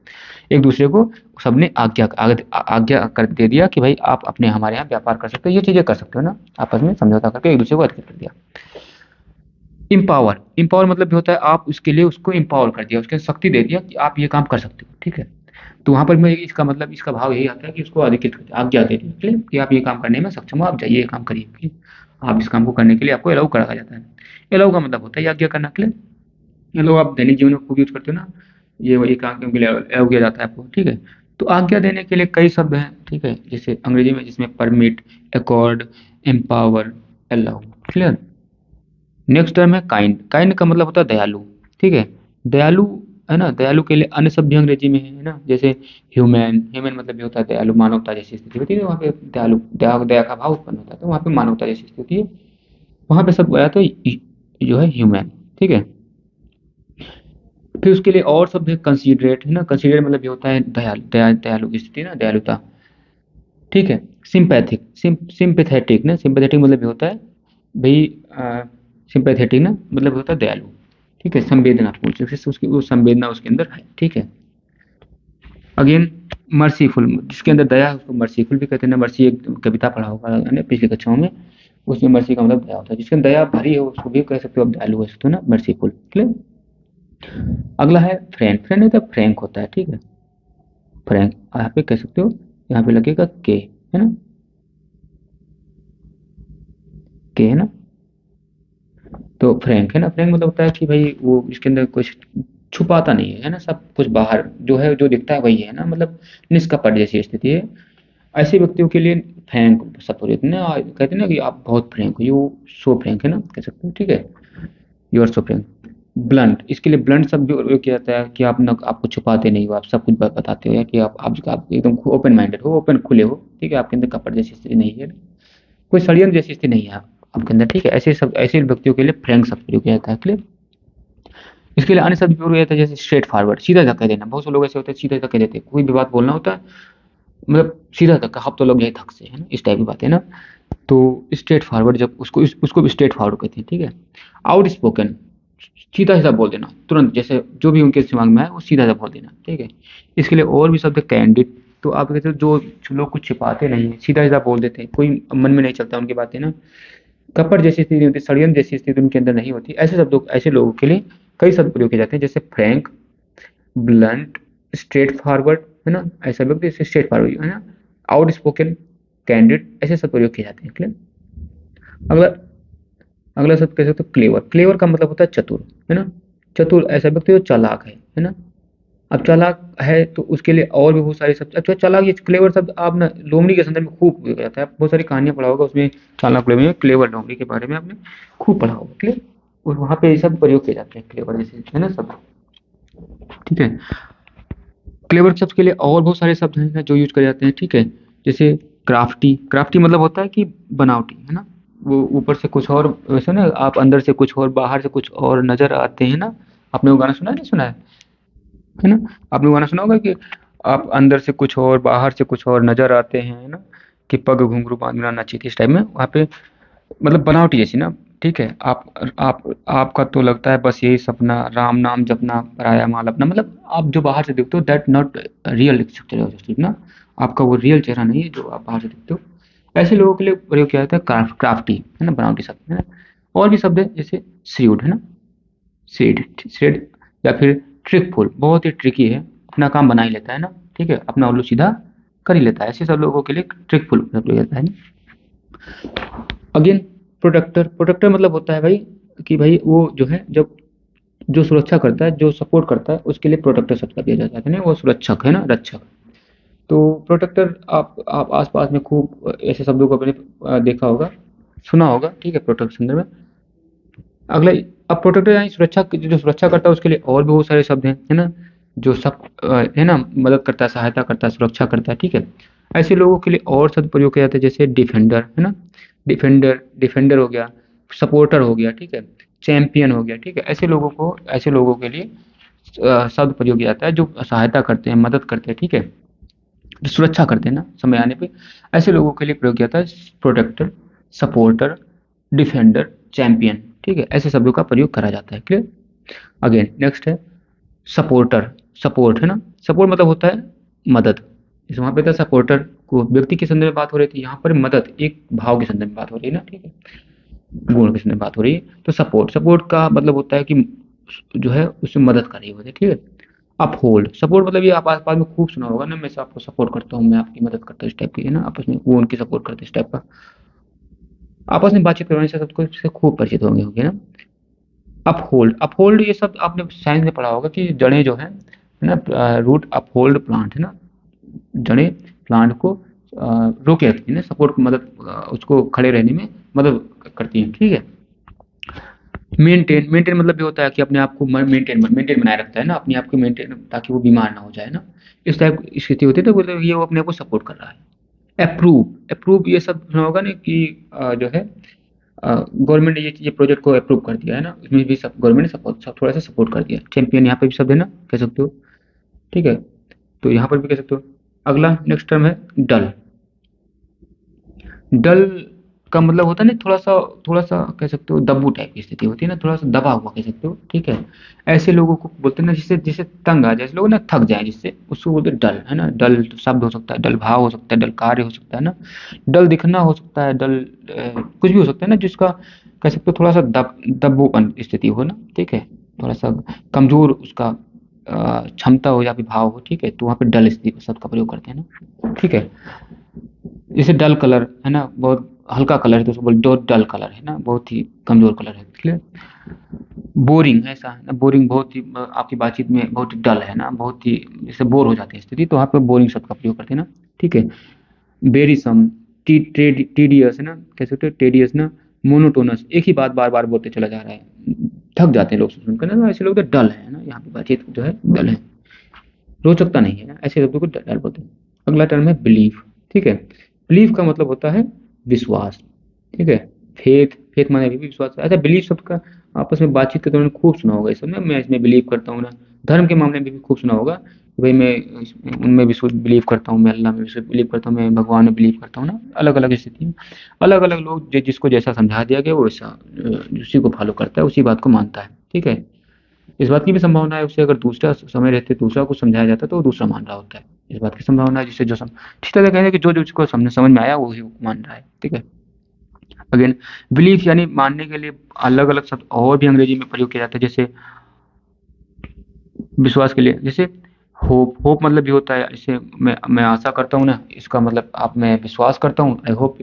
एक दूसरे को सबने आज्ञा कर दे दिया कि भाई आप अपने हमारे यहाँ व्यापार कर सकते हो, ये चीजें कर सकते हो ना, आपस में समझौता करके एक दूसरे को अधिकृत कर दिया। इम्पावर, इम्पावर मतलब भी होता है आप उसके लिए उसको इम्पावर कर दिया, उसके शक्ति दे दिया कि आप ये काम कर सकते हो, ठीक है। तो वहां पर मैं इसका मतलब, इसका भाव यही आता है कि उसको अधिकृत कर दिया, आज्ञा दे दी, ठीक, कि आप ये काम करने में सक्षम हो, आप जाइए ये काम करिए, ठीक? आप इस काम को करने के लिए आपको अलाउ करा जाता है। अलाउ का मतलब होता है आज्ञा करना के लिए। अलाउ आप दैनिक जीवन में खूब यूज करते हो ना, ये वही काम के लिए अलाउ किया जाता है आपको, ठीक है। तो आज्ञा देने के लिए कई शब्द हैं, ठीक है, जैसे अंग्रेजी में, जिसमें permit, accord, empower, allow. Clear. Next term है काइंड। काइंड का मतलब होता है दयालु, ठीक है, दयालु, है ना। दयालु के लिए अन्य शब्द भी अंग्रेजी में है ना, जैसे ह्यूमैन। ह्यूमन मतलब भी होता है दयालु, मानवता जैसी स्थिति होती है, वहाँ पे दयालु, दया दया का भाव उत्पन्न होता है, तो वहाँ पे मानवता जैसी स्थिति होती है, वहाँ पे सब आया तो जो है ह्यूमन, ठीक है। फिर उसके लिए और शब्द है कंसीडरेट, है ना। कंसीडरेट मतलब ये होता है दयालु की स्थिति ना, दयालुता, ठीक है। सिंपैथिक, सिंपैथेटिक ना, सिंपैथेटिक मतलब ये होता है भाई, सिंपैथेटिक ना मतलब होता है दयालु, ठीक है, संवेदनापूर्ण, जैसे उसकी वो संवेदना उसके अंदर है, ठीक है। अगेन, मर्सीफुल, जिसके अंदर दया है उसको मर्सीफुल भी कहते हैं ना। मर्सी एक कविता पढ़ा होगा मैंने पिछली कक्षाओं में, उसमें मर्सी का मतलब दया होता है, जिसके अंदर दया भरी है उसको भी कह सकते हो आप दयालु, है सकते हो ना, मर्सीफुल। क्लियर। अगला है फ्रैंक। फ्रैंक नहीं तो फ्रैंक होता है, ठीक है, फ्रैंक यहाँ पे कह सकते हो, यहाँ पे लगेगा के, है ना, के, है ना। तो फ्रैंक, है ना, फ्रैंक मतलब होता है कि भाई वो इसके अंदर कुछ छुपाता नहीं है, है ना, सब कुछ बाहर जो है, जो दिखता है वही है ना, मतलब निष्कपट जैसी स्थिति है। ऐसे व्यक्तियों के लिए फ्रैंक सब हो जाते हैं ना, कहते हैं ना कि आप बहुत फ्रैंक हो, यू सो फ्रैंक, है ना, कह सकते हो, ठीक है, you are so frank. Blunt, इसके लिए ब्लंट शब्द भी उपयोग किया जाता है कि आप ना, आपको छुपाते नहीं हो, आप सब कुछ बताते हो, या कि आप एकदम ओपन माइंडेड हो, ओपन खुले हो, ठीक है, आपके अंदर कपट जैसी स्थिति नहीं है, कोई षड्यंत्र जैसी स्थिति नहीं है आपके अंदर, ठीक है। ऐसे सब, ऐसे व्यक्तियों के लिए फ्रैंक शब्द प्रयोग किया जाता है। क्लियर। इसके लिए अन्य शब्द प्रयोग किया जाता है, जैसे स्ट्रेट फॉरवर्ड, सीधा धक्का देना। बहुत से लोग ऐसे होते हैं सीधा धक्का देते हैं, कोई भी बात बोलना होता है मतलब सीधा धक्का, हम तो लोग यही थक से, है ना, इस टाइप की बात है ना। तो स्ट्रेट फॉरवर्ड, जब उसको भी स्ट्रेट फॉरवर्ड कहते हैं, ठीक है। आउट स्पोकन, सीधा सीधा बोल देना तुरंत, जैसे जो भी उनके दिमाग में है वो सीधा सीधा बोल देना, ठीक है। इसके लिए और भी शब्द है कैंडिड। तो आप कहते हो जो लोग कुछ छिपाते नहीं है, सीधा सीधा बोल देते हैं, कोई मन में नहीं चलता उनकी बातें ना, कपट जैसी स्थिति होती है, षड्यंत्र जैसी स्थिति उनके अंदर नहीं होती, ऐसे शब्दों, ऐसे लोगों के लिए कई शब्द प्रयोग किए जाते हैं, जैसे फ्रैंक, ब्लंट, स्ट्रेट फॉरवर्ड, है ना, ऐसा व्यक्ति जैसे स्ट्रेट फॉरवर्ड, है ना, आउट स्पोकन, कैंडिड, ऐसे सब प्रयोग किए जाते हैं। क्लियर। अगला, अगला शब्द कह सकते हो क्लेवर। क्लेवर का मतलब होता है चतुर, है ना। चतुर ऐसा व्यक्ति जो चालाक है ना। अब चालाक है तो उसके लिए और भी बहुत सारे शब्द, अच्छा चालाक, ये क्लेवर शब्द आप ना लोमड़ी के संदर्भ में खूब उपयोग जाता है, बहुत सारी कहानियां पढ़ा होगा उसमें, चालाक क्लेवर में, क्लेवर लोमड़ी के बारे में आपने खूब पढ़ा होगा। क्लियर। और वहां पे ये सब प्रयोग किए जाते हैं क्लेवर जैसे, है ना, सब, ठीक है। क्लेवर शब्द के लिए और बहुत सारे शब्द हैं जो यूज करे जाते हैं, ठीक है, जैसे क्राफ्टी। क्राफ्टी मतलब होता है कि बनावटी, है ना, वो ऊपर से कुछ और वैसे ना, आप अंदर से कुछ और, बाहर से कुछ और नजर आते हैं ना। आपने वो गाना सुना है, नहीं सुना है, है ना? आपने गाना सुना होगा कि आप अंदर से कुछ और, बाहर से कुछ और नज़र आते हैं, है ना? कि पग घुंघरू बाँधना ना चित, इस टाइप में वहाँ पे मतलब बनावटी जैसी ना, ठीक है? आप आपका तो लगता है बस यही सपना, राम नाम जपना, पराया माल अपना, मतलब आप जो बाहर से दिखते हो that not real structure of sleep ना, आपका वो रियल चेहरा नहीं है जो आप बाहर से दिखते हो। ऐसे लोगों के लिए प्रयोग किया जाता है क्राफ्टी, है ना? बनावटी शब्द, है ना? और भी शब्द है जैसे श्रीवुड, है ना? श्रेड श्रेड या फिर ट्रिकफुल, बहुत ही ट्रिकी है, अपना काम बना ही लेता है ना, ठीक है? अपना उल्लू सीधा कर ही लेता है, ऐसे सब लोगों के लिए ट्रिकफुल प्रयोग किया जाता है ना। अगेन प्रोटेक्टर, प्रोटेक्टर मतलब होता है भाई कि भाई वो जो है, जब जो सुरक्षा करता है, जो सपोर्ट करता है, उसके लिए प्रोटेक्टर शब्द का दिया जाता है ना, वो सुरक्षक है ना, रक्षक। तो प्रोटेक्टर आप आसपास में खूब ऐसे शब्दों को अपने देखा होगा, सुना होगा, ठीक है? प्रोटेक्ट के संदर्भ में अगला, अब प्रोटेक्टर यानी सुरक्षा, जो सुरक्षा करता है उसके लिए और भी बहुत सारे शब्द हैं, है ना? जो सब है ना, मदद करता है, सहायता करता है, सुरक्षा करता है, ठीक है? ऐसे लोगों के लिए और शब्द प्रयोग किया जाता है जैसे डिफेंडर, है ना? डिफेंडर, डिफेंडर हो गया, सपोर्टर हो गया, ठीक है? चैंपियन हो गया, ठीक है? ऐसे लोगों के लिए शब्द प्रयोग किया जाता है जो सहायता करते हैं, मदद करते हैं, ठीक है? जो सुरक्षा करते हैं ना समय आने पे, ऐसे लोगों के लिए प्रयोग किया जाता है प्रोटेक्टर, सपोर्टर, डिफेंडर, चैंपियन, ठीक है? ऐसे शब्दों का प्रयोग करा जाता है। क्लियर? अगेन नेक्स्ट है सपोर्टर, सपोर्ट, है ना? सपोर्ट मतलब होता है मदद, जैसे वहां पे था सपोर्टर को व्यक्ति के संदर्भ में बात हो रही थी, यहाँ पर मदद एक भाव के संदर्भ में बात हो रही है ना, ठीक है? गुण के संदर्भ में बात हो रही है। तो सपोर्ट, सपोर्ट का मतलब होता है कि जो है उससे मदद कर रही होती है, ठीक है? अपहोल्ड, सपोर्ट मतलब ये आप आस-पास में खूब सुना होगा ना, मैं आपको सपोर्ट करता हूँ, मैं आपकी मदद करता हूँ, इस टाइप की, है ना? आपस में वो उनकी सपोर्ट करते हैं, इस टाइप का। आपस में बातचीत करवाने से सबको इससे खूब परिचित होंगे होंगे ना। अपहोल्ड, अपहोल्ड ये शब्द आपने साइंस में पढ़ा होगा कि जड़ें जो हैं, है ना? रूट अपहोल्ड प्लांट, है ना? जड़ें प्लांट को रोके रखती है ना, सपोर्ट मदद उसको खड़े रहने में मदद करती हैं, ठीक है? मेंटेन, मेंटेन मतलब ये होता है कि अपने आप को मेंटेन मेंटेन बनाए रखता है ना, अपने आप को मेंटेन, ताकि वो बीमार ना हो जाए ना, इस टाइप की स्थिति होती है, तो मतलब ये वो अपने आप को सपोर्ट कर रहा है। अप्रूव, अप्रूव ये सब सुना होगा ना कि जो है गवर्नमेंट ने ये प्रोजेक्ट को अप्रूव कर दिया है ना, इसमें भी सब गवर्नमेंट ने सपोर्ट, सब थोड़ा सा सपोर्ट कर दिया। चैंपियन यहाँ पे भी शब्द है ना, कह सकते हो, ठीक है? तो यहाँ पर भी कह सकते हो। अगला नेक्स्ट टर्म है डल, डल का मतलब होता है ना, थोड़ा सा कह सकते हो दब्बू टाइप की स्थिति होती है ना, थोड़ा सा दबा हुआ कह सकते हो, ठीक है? ऐसे लोगों को बोलते हैं ना, जिससे जिससे तंग आ जाए, जैसे लोग ना थक जाए जिससे, उसको बोलते हैं डल, है ना? डल शब्द हो सकता है, डल भाव हो सकता है, डल कार्य हो सकता है ना, डल दिखना हो सकता है, डल कुछ भी हो सकता है ना, जिसका कह सकते हो थोड़ा सा दब्बूपन स्थिति हो ना, ठीक है? थोड़ा सा कमजोर उसका क्षमता हो या फिर भाव हो, ठीक है? तो वहाँ पे डल स्थिति शब्द का प्रयोग करते हैं ना, ठीक है? जैसे डल कलर, है ना? बहुत हल्का कलर है तो उसको बोल दो डल कलर, है ना? बहुत ही कमजोर कलर है। क्लियर? बोरिंग ऐसा है ना, बोरिंग बहुत ही आपकी बातचीत में बहुत ही डल है ना, बहुत ही जैसे बोर हो जाती है स्थिति, तो वहाँ पे बोरिंग शब्द का प्रयोग करते हैं ना, ठीक है? बेरिसम, टीडियस, है ना, कह सकते हो टेडियस ना, मोनोटोनस, एक ही बात बार बार बोलते चला जा रहा है, थक जाते हैं लोग सुनकर ना, ऐसे लोग तो डल है ना, यहाँ पे बातचीत जो है डल है, रोचकता नहीं है ना, ऐसे शब्दों को डल बोलते हैं। अगला टर्म है बिलीफ, ठीक है? बिलीफ का मतलब होता है विश्वास, ठीक है? फेथ, फेथ माने भी विश्वास, अच्छा बिलीफ शब्द का आपस में बातचीत के दौरान खूब सुना होगा, इस सब ना, मैं इसमें बिलीव करता हूँ ना, धर्म के मामले में भी खूब सुना होगा कि भाई मैं उनमें विश्व बिलीव करता हूँ, मैं अल्लाह में विश्व बिलीव करता हूँ, मैं भगवान में बिलीव करता हूँ ना, अलग अलग स्थिति में अलग अलग लोग जिसको जैसा समझा दिया गया वो वैसा उसी को फॉलो करता है, उसी बात को मानता है, ठीक है? इस बात की भी संभावना है उसे, अगर दूसरा समय रहते दूसरा को समझाया जाता है तो वो दूसरा मान रहा होता है, इस बात की संभावना है, जिससे जो ठीक तरह कहने कि जो जो उसको समझ में आया वो ही मान रहा है, ठीक है? अगेन बिलीफ यानी मानने के लिए अलग अलग शब्द और भी अंग्रेजी में प्रयोग किया जाता है, जैसे विश्वास के लिए, जैसे होप, होप मतलब भी होता है, जैसे मैं आशा करता हूँ ना, इसका मतलब आप, मैं विश्वास करता हूँ, I hope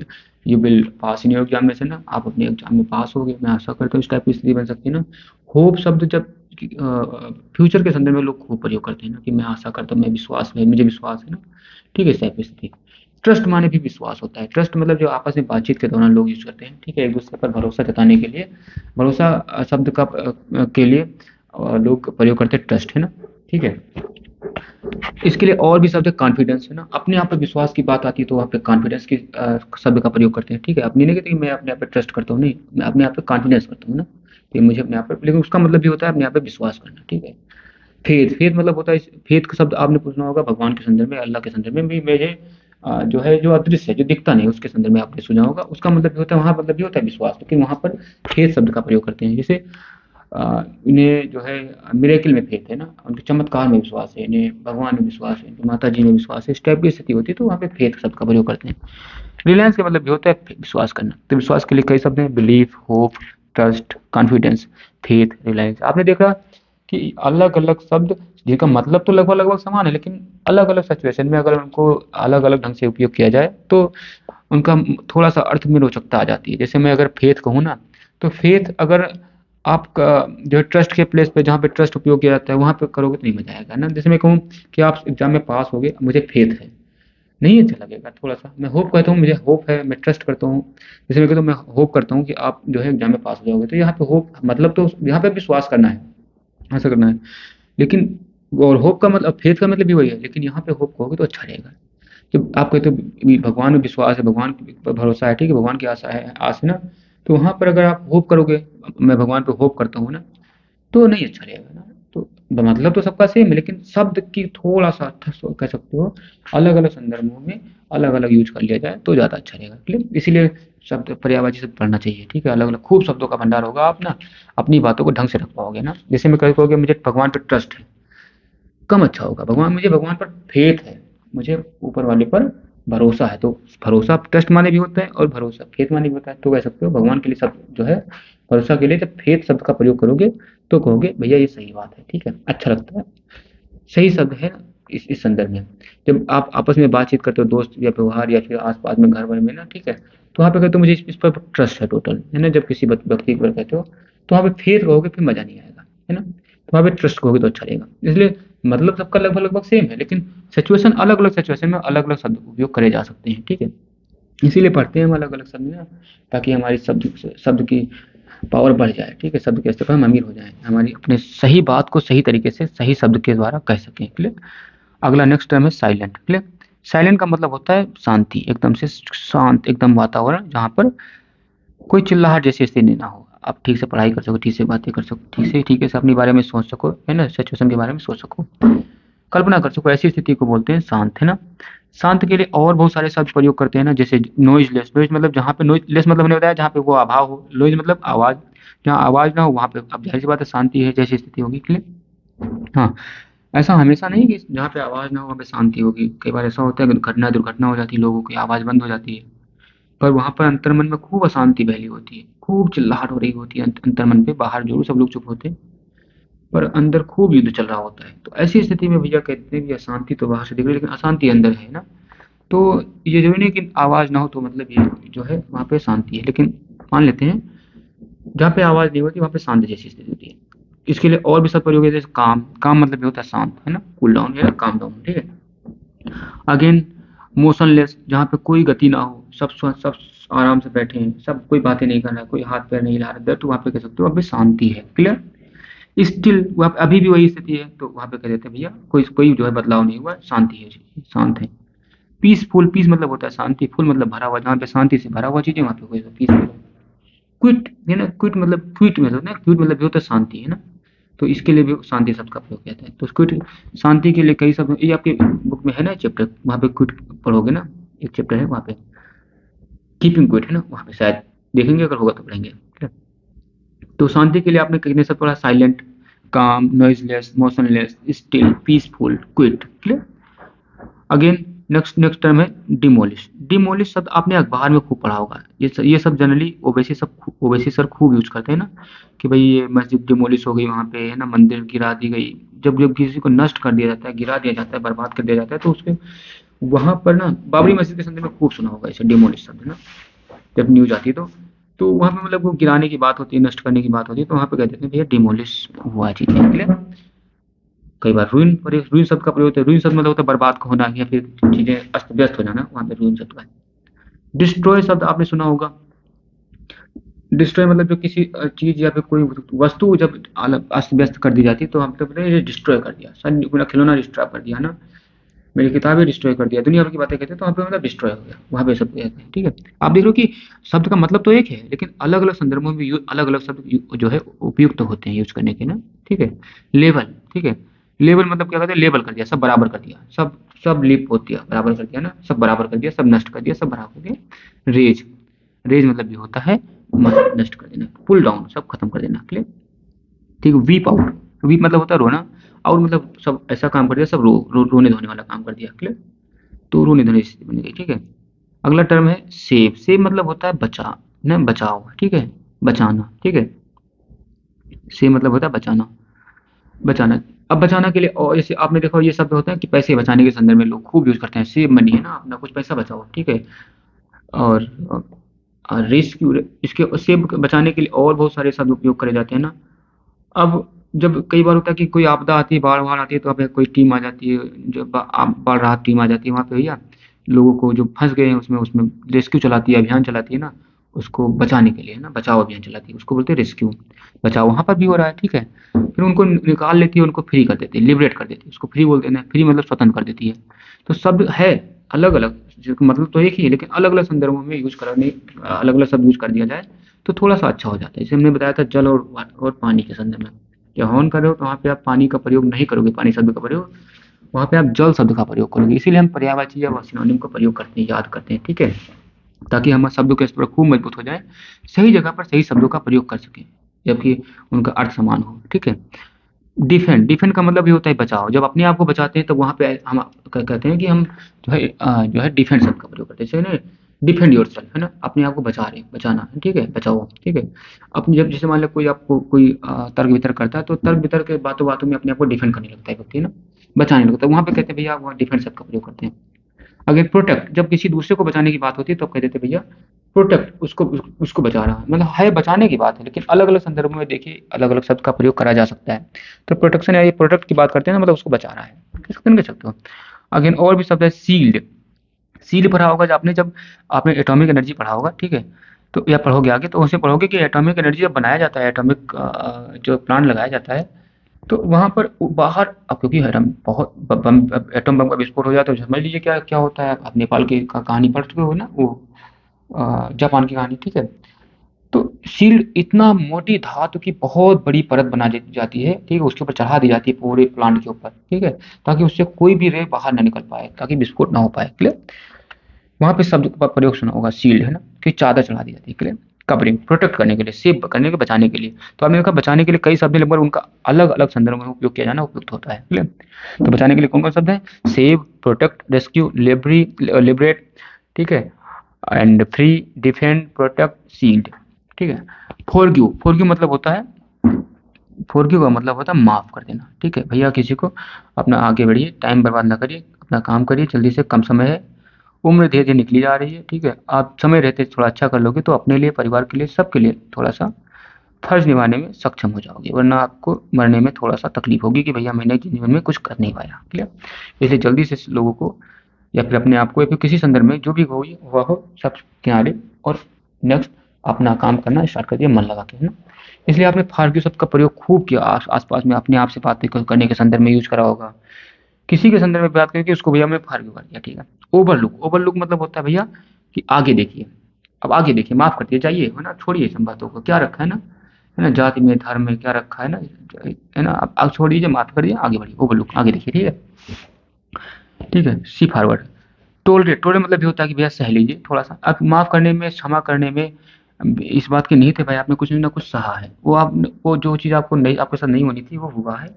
you will pass in your exam में से ना, आप अपने एग्जाम में पास हो गए, मैं आशा करता हूँ, इस टाइप की स्थिति बन सकती है ना। होप शब्द जब फ्यूचर के संदर्भ में लोग खूब प्रयोग करते हैं ना, कि मैं आशा करता हूँ, मैं विश्वास में, मुझे विश्वास है ना, ठीक है? इस टाइप की स्थिति। ट्रस्ट माने भी विश्वास होता है, ट्रस्ट मतलब जो आपस में बातचीत के दौरान लोग यूज करते हैं, ठीक है? एक दूसरे पर भरोसा जताने के लिए, भरोसा शब्द का के लिए लोग प्रयोग करते हैं ट्रस्ट, है ना, ठीक है? इसके लिए और भी शब्द है कॉन्फिडेंस, है ना, अपने आप पे विश्वास की बात आती है तो वहाँ पे कॉन्फिडेंस की शब्द का प्रयोग करते हैं, ठीक है? अपनी नहीं कहते कि मैं अपने आप पे ट्रस्ट करता हूँ, नहीं, मैं अपने आप पे कॉन्फिडेंस करता हूँ ना, तो मुझे अपने आप पे, लेकिन उसका मतलब भी होता है अपने आप पे विश्वास करना, ठीक है? फेथ फेथ मतलब होता है, फेथ का शब्द आपने पूछना होगा भगवान के संदर्भ में, अल्लाह के संदर्भ में भी मेरे जो है, जो अदृश्य है, जो दिखता नहीं, उसके संदर्भ में आपने सुना होगा। उसका मतलब भी होता है, वहाँ मतलब भी होता है विश्वास, लेकिन वहाँ पर फेथ शब्द का प्रयोग करते हैं। जैसे इन्हें जो है मिरेकल में फेथ है ना, उनके चमत्कार में विश्वास है, इन्हें भगवान में विश्वास है, इनकी माता जी में विश्वास है, इस टाइप की स्थिति होती है तो वहाँ पे फेथ शब्द का प्रयोग करते हैं। रिलायंस का मतलब भी होता है विश्वास करना। तो विश्वास के लिए कई शब्द हैं, belief, hope, trust, confidence, faith, Reliance. आपने देखा कि अलग अलग शब्द जिनका मतलब तो लगभग लगभग समान है, लेकिन अलग अलग सिचुएशन में अगर उनको अलग अलग ढंग से उपयोग किया जाए तो उनका थोड़ा सा अर्थ में रोचकता आ जाती है। जैसे मैं अगर फेथ कहूँ ना, तो फेथ अगर आपका जो ट्रस्ट के प्लेस पे, जहाँ पे ट्रस्ट उपयोग किया जाता है, वहां पे करोगे तो नहीं मजा आएगा ना। जैसे मैं कहूँ कि आप एग्जाम में पास हो गए, मुझे फेथ है, नहीं अच्छा लगेगा थोड़ा सा। मैं होप कहता हूँ, मुझे होप है, मैं ट्रस्ट करता हूँ। जैसे मैं कहता हूँ, मैं होप करता हूँ कि आप जो है एग्जाम में पास हो जाओगे, तो यहाँ पे होप मतलब तो यहाँ पे विश्वास करना है, ऐसा करना है। लेकिन और होप का मतलब, फेथ का मतलब भी वही है, लेकिन यहाँ पे होप कहोगे तो अच्छा रहेगा। जब आप कहते हो भगवान में विश्वास है, भगवान पर भरोसा है, ठीक है, भगवान की आशा है, आस है ना, तो वहां पर अगर आप होप करोगे, मैं भगवान पे होप करता हूँ ना, तो नहीं अच्छा रहेगा ना। तो मतलब तो सबका सेम है, लेकिन शब्द की थोड़ा सा कह सकते हो अलग अलग संदर्भों में अलग अलग यूज कर लिया जाए तो ज्यादा अच्छा रहेगा। क्लियर? इसीलिए शब्द पर्यायवाची शब्द पढ़ना चाहिए, ठीक है। अलग अलग खूब शब्दों का भंडार होगा, आप ना अपनी बातों को ढंग से रख पाओगे ना। जैसे मैं कहोगे मुझे भगवान पर ट्रस्ट है, कम अच्छा होगा भगवान, मुझे भगवान पर फेथ है, मुझे ऊपर वाले पर भरोसा है। तो भरोसा ट्रस्ट माने भी होता है और भरोसा फेथ माने भी होता है। तो कह सकते हो भगवान के लिए शब्द जो है, भरोसा के लिए जब फेथ शब्द का प्रयोग करोगे तो कहोगे भैया ये सही बात है, ठीक है, अच्छा लगता है, सही शब्द है इस संदर्भ में। जब आप आपस में बातचीत करते हो, दोस्त या व्यवहार या फिर आसपास में घर भर में ना, ठीक है, तो वहाँ पे कहते हो मुझे इस पर ट्रस्ट है टोटल, है ना। जब किसी व्यक्ति पर कहते हो तो वहाँ पे फेथ कहोगे फिर मजा नहीं आएगा, है ना। तो वहाँ पे ट्रस्ट कहोगे तो अच्छा रहेगा। इसलिए मतलब सबका लगभग लगभग सेम है, लेकिन सिचुएशन अलग अलग, सिचुएशन में अलग अलग शब्द उपयोग करे जा सकते हैं, ठीक है। इसीलिए पढ़ते हैं हम अलग अलग शब्द ना, ताकि हमारी शब्द शब्द की पावर बढ़ जाए, ठीक है, शब्द के स्तर पर हम अमीर हो जाए, हमारी अपने सही बात को सही तरीके से सही शब्द के द्वारा कह सकें। क्लियर? अगला नेक्स्ट टर्म है साइलेंट। क्लियर? साइलेंट का मतलब होता है शांति, एकदम से शांत एकदम वातावरण, जहाँ पर कोई चिल्लाहट जैसी स्थिति ना हो। आप ठीक से पढ़ाई कर सको, ठीक से बातें कर सको, ठीक से अपने बारे में सोच सको, है ना, सिचुएशन के बारे में सोच सको, कल्पना कर सको, ऐसी स्थिति को बोलते हैं शांत, है ना। शांत के लिए और बहुत सारे शब्द प्रयोग करते हैं ना, जैसे नॉइजलेस। नॉइज मतलब जहाँ पे, नॉइज लेस मतलब मैंने बताया जहाँ पे वो अभाव हो, नॉइज मतलब आवाज, जहाँ आवाज ना हो वहाँ पे अब जाहिर सी बात है शांति है जैसी स्थिति होगी। क्लियर? हाँ, ऐसा हमेशा नहीं कि जहाँ पे आवाज ना हो वहाँ पे शांति होगी। कई बार ऐसा होता है कि घटना दुर्घटना हो जाती है, लोगों की आवाज बंद हो जाती है, पर वहां पर अंतर्मन में खूब अशांति फैली होती है, खूब चिल्लाहट हो रही होती है अंतर्मन पे। बाहर जरूर सब लोग चुप होते हैं, पर अंदर खूब युद्ध चल रहा होता है। तो ऐसी स्थिति में भैया कहते हैं कि अशांति तो बाहर से दिख रही है लेकिन अशांति अंदर है ना। तो ये जरूरी नहीं कि आवाज ना हो तो मतलब ये जो है वहां पे शांति है, लेकिन मान लेते हैं जहाँ पे आवाज नहीं होती वहां पे शांति जैसी स्थिति होती है। इसके लिए और भी सब प्रयोग है, जैसे काम। काम मतलब ये होता है शांत, है ना, कूल डाउन या काम डाउन, ठीक है। अगेन मोशनलेस, जहाँ पे कोई गति ना हो, सब आराम से बैठे हैं, सब कोई बातें नहीं कर रहा है, कोई हाथ पैर नहीं हिला रहा है, तो वहाँ पे कह सकते हो अभी शांति है। क्लियर? स्टिल, वहाँ पे अभी भी वही स्थिति है तो वहाँ पे कह देते हैं भैया कोई कोई जो है बदलाव नहीं हुआ, शांति है, शांत है। पीसफुल, पीस मतलब होता है शांति, फुल मतलब भरा हुआ, जहाँ पे शांति से भरा हुआ चीज है वहाँ पे कोई पीसफुल। क्विट है ना, क्विट मतलब क्विट मतलब ना, क्विट मतलब भी होता है शांति, है ना। तो इसके लिए भी शांति शब्द का प्रयोग किया जाता है। तो क्विट शांति के लिए कई शब्द, ये आपके बुक में है ना चैप्टर, वहाँ पे क्विट पढ़ोगे ना, एक चैप्टर है वहाँ पे कीपिंग क्विट, है ना, वहाँ पे शायद देखेंगे, अगर होगा तो पढ़ेंगे। ठीक है? तो शांति के लिए आपने कितने सब पढ़ा? साइलेंट, काम, noiseless, motionless, still, peaceful, quit. Clear? Again next next term है डिमोलिश। डिमोलिश शब्द आपने अखबार में खूब पढ़ा होगा। ये सब जनरली ओवैसी सर खूब यूज करते हैं ना, कि भाई ये मस्जिद डिमोलिश हो गई, वहाँ पे है ना मंदिर गिरा दी गई। जब जब किसी को नष्ट कर दिया जाता है, गिरा दिया जाता है, बर्बाद कर दिया जाता है, तो उसके वहां पर ना बाबरी मस्जिद के संदर्भ में खूब सुना होगा इसे, डिमोलिश शब्द ना, जब न्यूज आती है तो वहां पे मतलब वो गिराने की बात होती है, नष्ट करने की बात होती है, तो वहां पे कह देते हैं भैया डिमोलिश हुआ है चीजें। क्लियर? कई बार रूइन, और रूइन शब्द का प्रयोग होता है। रूइन शब्द मतलब होता है बर्बाद का होना या फिर चीजें अस्त व्यस्त हो जाना, वहां पे रूइन शब्द का है। डिस्ट्रॉय शब्द आपने सुना होगा। डिस्ट्रॉय मतलब जो किसी चीज या फिर कोई वस्तु जब अस्त व्यस्त कर दी जाती है तो हम तो बोलते हैं ये डिस्ट्रॉय कर दिया, सर मेरा खिलौना डिस्ट्रॉय कर दिया ना, मेरी किताबें डिस्ट्रॉय कर दिया, दुनिया भर की बातें कहते हैं, तो वहाँ पे मतलब डिस्ट्रॉय हो गया, वहाँ पे सब कहते हैं। ठीक है? आप देख रहे हो कि शब्द का मतलब तो एक है, लेकिन अलग अलग संदर्भों में अलग अलग शब्द जो है उपयुक्त होते हैं यूज करने के ना। ठीक है? लेवल, ठीक है, लेबल मतलब क्या कहते हैं, लेबल कर दिया, सब बराबर कर दिया, सब सब लिप होती है, बराबर कर दिया ना, सब बराबर कर दिया, सब नष्ट कर दिया, सब बराबर कर दिया। रेज, रेज मतलब ये होता है नष्ट कर देना, पुल डाउन सब खत्म कर देना, क्लियर। ठीक है, वीप आउट, वीप मतलब होता है रोना, आउट मतलब सब ऐसा काम कर दिया, सब रोने धोने वाला काम कर दिया, क्लियर। तो रोने धोने की स्थिति बन गई, ठीक है। अगला टर्म है सेव, सेव मतलब होता है बचा ना, बचाओ, ठीक है, बचाना, ठीक है। सेव मतलब होता है बचाना, बचाना। अब बचाना के लिए, और जैसे आपने देखा ये शब्द होता है कि पैसे बचाने के संदर्भ में लोग खूब यूज करते हैं, सेव मनी है ना, अपना कुछ पैसा बचाओ, ठीक है। और रेस्क्यू, इसके सेव बचाने के लिए और बहुत सारे शब्द उपयोग करे जाते हैं ना। अब जब कई बार होता है कि कोई आपदा आती है, बाढ़ वाढ़ आती है, तो वहाँ पे कोई टीम आ जाती है, जो बाढ़ राहत टीम आ जाती है वहाँ पे भैया, लोगों को जो फंस गए हैं उसमें उसमें रेस्क्यू चलाती है, अभियान चलाती है ना, उसको बचाने के लिए ना, बचाओ अभियान चलाती है, उसको बोलते हैं रेस्क्यू। बचाओ वहाँ पर भी हो रहा है, ठीक है। फिर उनको निकाल लेती है, उनको फ्री कर देती है, लिबरेट कर देती है, उसको फ्री बोलते हैं ना, फ्री मतलब स्वतंत्र कर देती है। तो शब्द है अलग अलग, मतलब तो एक ही है, लेकिन अलग अलग संदर्भों में यूज करने, अलग अलग शब्द यूज कर दिया जाए तो थोड़ा सा अच्छा हो जाता है। जैसे हमने बताया था जल और पानी के संदर्भ में, जब हवन कर रहे हो तो वहाँ पे आप पानी का प्रयोग नहीं करोगे, पानी शब्द का प्रयोग, वहाँ पे आप जल शब्द का प्रयोग करोगे। इसीलिए हम पर्यायवाची या सिनोनिम का प्रयोग करते हैं, याद करते हैं, ठीक है, ताकि हमारे शब्दों के स्वर खूब मजबूत हो जाए, सही जगह पर सही शब्दों का प्रयोग कर सकें, जबकि उनका अर्थ समान हो, ठीक है। डिफेंड, डिफेंड का मतलब ये होता है बचाओ, जब अपने आप को बचाते हैं तो वहाँ पे हम कहते हैं कि हम जो है डिफेंड शब्द का प्रयोग करते हैं, जैसे ना डिफेंड योर सेल्फ है ना, अपने आप को बचा रहे, बचाना, ठीक है, बचाओ, ठीक है। अपने जब जैसे मान लो कोई आपको कोई तर्क वितर्क करता है, तो तर्क वितर्क के बातों बातों में अपने आप को डिफेंड करने लगता है व्यक्ति ना, बचाने लगता है, वहाँ पे कहते हैं भैया वहाँ डिफेंड शब्द का प्रयोग करते हैं। अगर प्रोटेक्ट, जब किसी दूसरे को बचाने की बात होती है तो कह देते भैया प्रोटेक्ट, उसको उसको बचा रहा है, मतलब है बचाने की बात है, लेकिन अलग अलग संदर्भों में देखिए अलग अलग शब्द का प्रयोग करा जा सकता है। तो प्रोटेक्शन या ये प्रोटेक्ट की बात करते हैं ना, मतलब उसको बचा रहा है, कह सकते हो। अगेन और भी शब्द है सील्ड, सील पढ़ा होगा, जब आपने एटॉमिक एनर्जी पढ़ा होगा, ठीक है। तो या पढ़ोगे आगे तो उसे पढ़ोगे कि एटॉमिक एनर्जी जब बनाया जाता है, एटॉमिक जो प्लांट लगाया जाता है, तो वहाँ पर बाहर, अब क्योंकि हम बहुत बम, एटम बम का विस्फोट हो जाता है तो समझ लीजिए क्या क्या होता है। आप नेपाल की कहानी पढ़ चुके हो ना, वो जापान की कहानी, ठीक है। तो शील्ड इतना मोटी धातु की बहुत बड़ी परत बना जाती है, ठीक है, उसके ऊपर चढ़ा दी जाती है पूरे प्लांट के ऊपर, ठीक है, ताकि उससे कोई भी रे बाहर ना निकल पाए, ताकि विस्फोट ना हो पाए, क्लियर। वहां पे शब्द का प्रयोग सुना होगा शील्ड है ना, कि चादर चढ़ा दी जाती है, क्लियर। कवरिंग, प्रोटेक्ट करने के लिए, सेव करने के, बचाने के लिए। तो आपने देखा बचाने के लिए कई शब्द हैं, लगभग उनका अलग अलग संदर्भ में उपयोग किया जाना उपयुक्त होता है, क्लियर। तो बचाने के लिए कौन कौन शब्द है, सेव, प्रोटेक्ट, रेस्क्यू, लिबरेट, ठीक है, and free, defend, protect, shield, ठीक है। फॉरगिव, फॉरगिव मतलब होता है, फॉरगिव का मतलब होता है माफ कर देना, ठीक है। भैया किसी को अपना आगे बढ़िए, टाइम बर्बाद ना करिए, अपना काम करिए जल्दी से, कम समय है, उम्र धीरे धीरे निकली जा रही है, ठीक है। आप समय रहते थोड़ा अच्छा कर लोगे तो अपने लिए, परिवार के लिए, सबके लिए थोड़ा सा फर्ज निभाने में सक्षम हो जाओगे, वरना आपको मरने में थोड़ा सा तकलीफ होगी कि भैया मैंने जीवन में कुछ कर नहीं पाया, क्लियर। इसलिए जल्दी से लोगों को या फिर अपने आप को या फिर किसी संदर्भ में जो भी हुआ हो, सब किनारे, और नेक्स्ट अपना काम करना स्टार्ट कर दिया मन लगा के, है ना। इसलिए आपने फार्ग्यू शब्द का प्रयोग खूब किया, आसपास में अपने आप से बातें करने के संदर्भ में यूज करा होगा, किसी के संदर्भ में बात करके उसको भैया मैं फार्ग्यू कर दिया, ठीक है। ओवरलुक, ओवरलुक मतलब होता है भैया कि आगे देखिए, अब आगे देखिए, माफ कर दिए जाइए, है ना, छोड़िए सब बातों को, क्या रखा है ना, जाति में धर्म में क्या रखा है ना, अब छोड़ दीजिए, माफ कर दिए, आगे बढ़िए, ओवरलुक, आगे देखिए, ठीक है, ठीक है। सी फॉरवर्ड, टोलरेट, टोलरेट मतलब ये होता है कि भैया सह लीजिए थोड़ा सा, आप माफ करने में, क्षमा करने में, इस बात की निहित है भाई आपने कुछ ना कुछ सहा है, वो आप, वो जो चीज़ आपको नहीं, आपके साथ नहीं होनी थी वो हुआ है,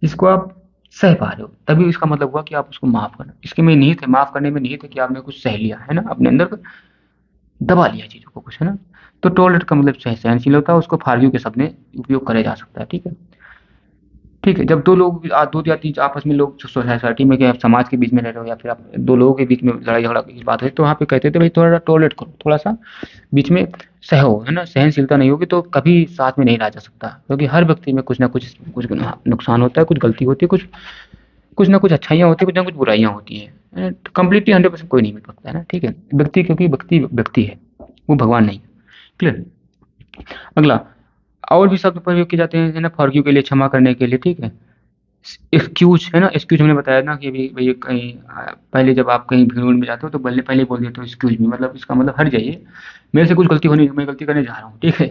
इसको आप सह पा रहे हो, तभी इसका मतलब हुआ कि आप उसको माफ करना, इसके में निहित है, माफ करने में निहित है कि आपने कुछ सह लिया है ना, अपने अंदर दबा लिया चीज़ों को कुछ, है ना। तो टोलरेट का मतलब सहनशील होता है, उसको फार्ग्यू के शब्द में उपयोग करा जा सकता है, ठीक है, ठीक है। जब दो लोग, दो या तीन आपस में लोग सोसाइटी में, क्या समाज के बीच में रह रहे हो, या फिर आप दो लोगों के बीच में लड़ाई झगड़ा की बात है, तो वहाँ पे कहते थे भाई थोड़ा टॉलरेट करो, थोड़ा सा बीच में सहो, है ना, सहनशीलता नहीं होगी तो कभी साथ में नहीं रहा जा सकता, क्योंकि हर व्यक्ति में कुछ ना कुछ, कुछ नुकसान होता है, कुछ गलती होती है, कुछ कुछ ना कुछ अच्छाइयाँ होती है, कुछ ना कुछ बुराइयाँ होती हैं, कंप्लीटली 100% कोई नहीं मिल सकता है ना, ठीक है। व्यक्ति, क्योंकि व्यक्ति व्यक्ति है, वो भगवान नहीं, क्लियर। अगला, और भी शब्द प्रयोग किए जाते हैं, है ना, फॉरगिव के लिए, क्षमा करने के लिए, ठीक है। एक्सक्यूज है ना, एक्सक्यूज हमने बताया ना कि भाई कहीं पहले जब आप कहीं भीड़ में जाते हो तो पहले पहले बोल देते हो एक्सक्यूज मी, मतलब इसका मतलब हट जाइए, मेरे से कुछ गलती होनी, मैं गलती करने जा रहा हूँ, ठीक है,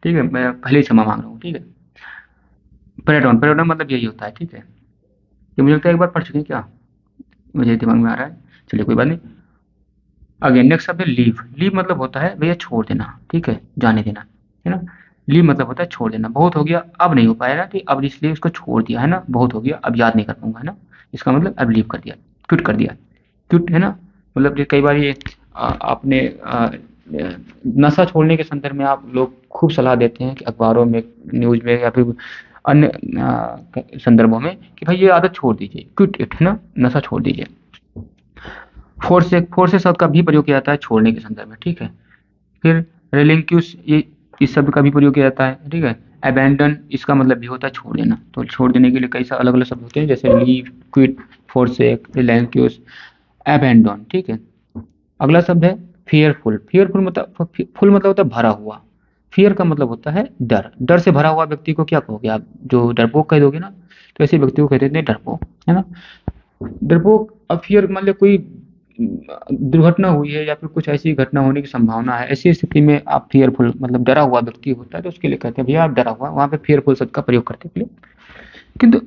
ठीक है, मैं पहले ही क्षमा मांग रहा हूँ, ठीक है। पर्यटन, पर्यटन मतलब यही होता है, ठीक है, ये मुझे लगता है एक बार पढ़ चुके हैं क्या, मुझे दिमाग में आ रहा है। चलिए कोई बात नहीं। अगेन नेक्स्ट शब्द है लीव। लीव मतलब होता है भैया छोड़ देना, ठीक है, जाने देना, है ना। लीव मतलब होता है छोड़ देना, बहुत हो गया अब नहीं हो पाएगा तो अब इसलिए उसको छोड़ दिया, है ना, बहुत हो गया अब याद नहीं कर पाऊंगा, है ना। इसका मतलब अब लीव कर दिया, क्विट कर दिया, क्विट, है ना। मतलब कि कई बार ये आपने नशा छोड़ने के संदर्भ में आप लोग खूब सलाह देते हैं कि अखबारों में, न्यूज में, या फिर अन्य संदर्भों में कि भाई ये आदत छोड़ दीजिए, क्विट इट, है ना, नशा छोड़ दीजिए। फोर्स शब्द का भी प्रयोग किया जाता है छोड़ने के संदर्भ में, ठीक है। फिर रेलिंक्यूस, ये इस शब्द का भी प्रयोग किया जाता है, ठीक है। अबैंडन, इसका मतलब भी होता है छोड़ देना। तो छोड़ देने के लिए कई सारे अलग अलग शब्द होते हैं, जैसे लीव, क्विट, फोर्सेक, रेलिंक्यूस, अबैंडन, ठीक है। अगला शब्द है फियरफुल। फियरफुल मतलब, फुल मतलब होता है भरा हुआ। फियर का मतलब होता है डर। डर से भरा हुआ व्यक्ति को क्या कहोगे आप, जो डरपोक कह दोगे ना, तो ऐसे व्यक्ति को कहते हैं डरपोक, है ना। डरपोक, अब फियर मान लो कोई दुर्घटना हुई है या फिर कुछ ऐसी घटना होने की संभावना है, ऐसी स्थिति में आप फियरफुल मतलब डरा हुआ व्यक्ति होता है तो उसके लिए कहते हैं भैया आप डरा हुआ, वहां पे फियरफुल शब्द का प्रयोग करते हैं। किंतु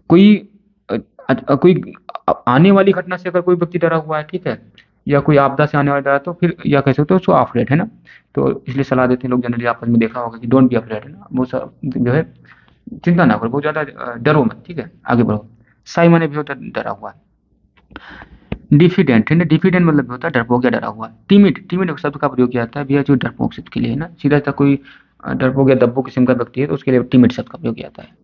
कोई कोई आने वाली घटना से अगर कोई व्यक्ति डरा हुआ है, ठीक है, या कोई आपदा से आने वाला डरा, तो फिर या कह सकते हो सो अफ्रेड, है ना। तो इसलिए सलाह देते हैं लोग जनरली, आपस में देखा होगा कि डोंट बी अफ्रेड, है ना, वो सब जो है चिंता ना करो, बहुत ज्यादा डरो मत, ठीक है, आगे बढ़ो। साई माने भी होता है डरा हुआ। डिफिडेंट, है ना, डिफिडेंट मतलब होता है डरपोक या डरा हुआ। टिमिड, टिमिड शब्द का प्रयोग किया जाता है भैया जो डरपोक शब्द के लिए, है ना, सीधा सा कोई डरपोक या दब्बो किस्म का व्यक्ति है तो उसके लिए टिमिड शब्द का प्रयोग किया जाता है,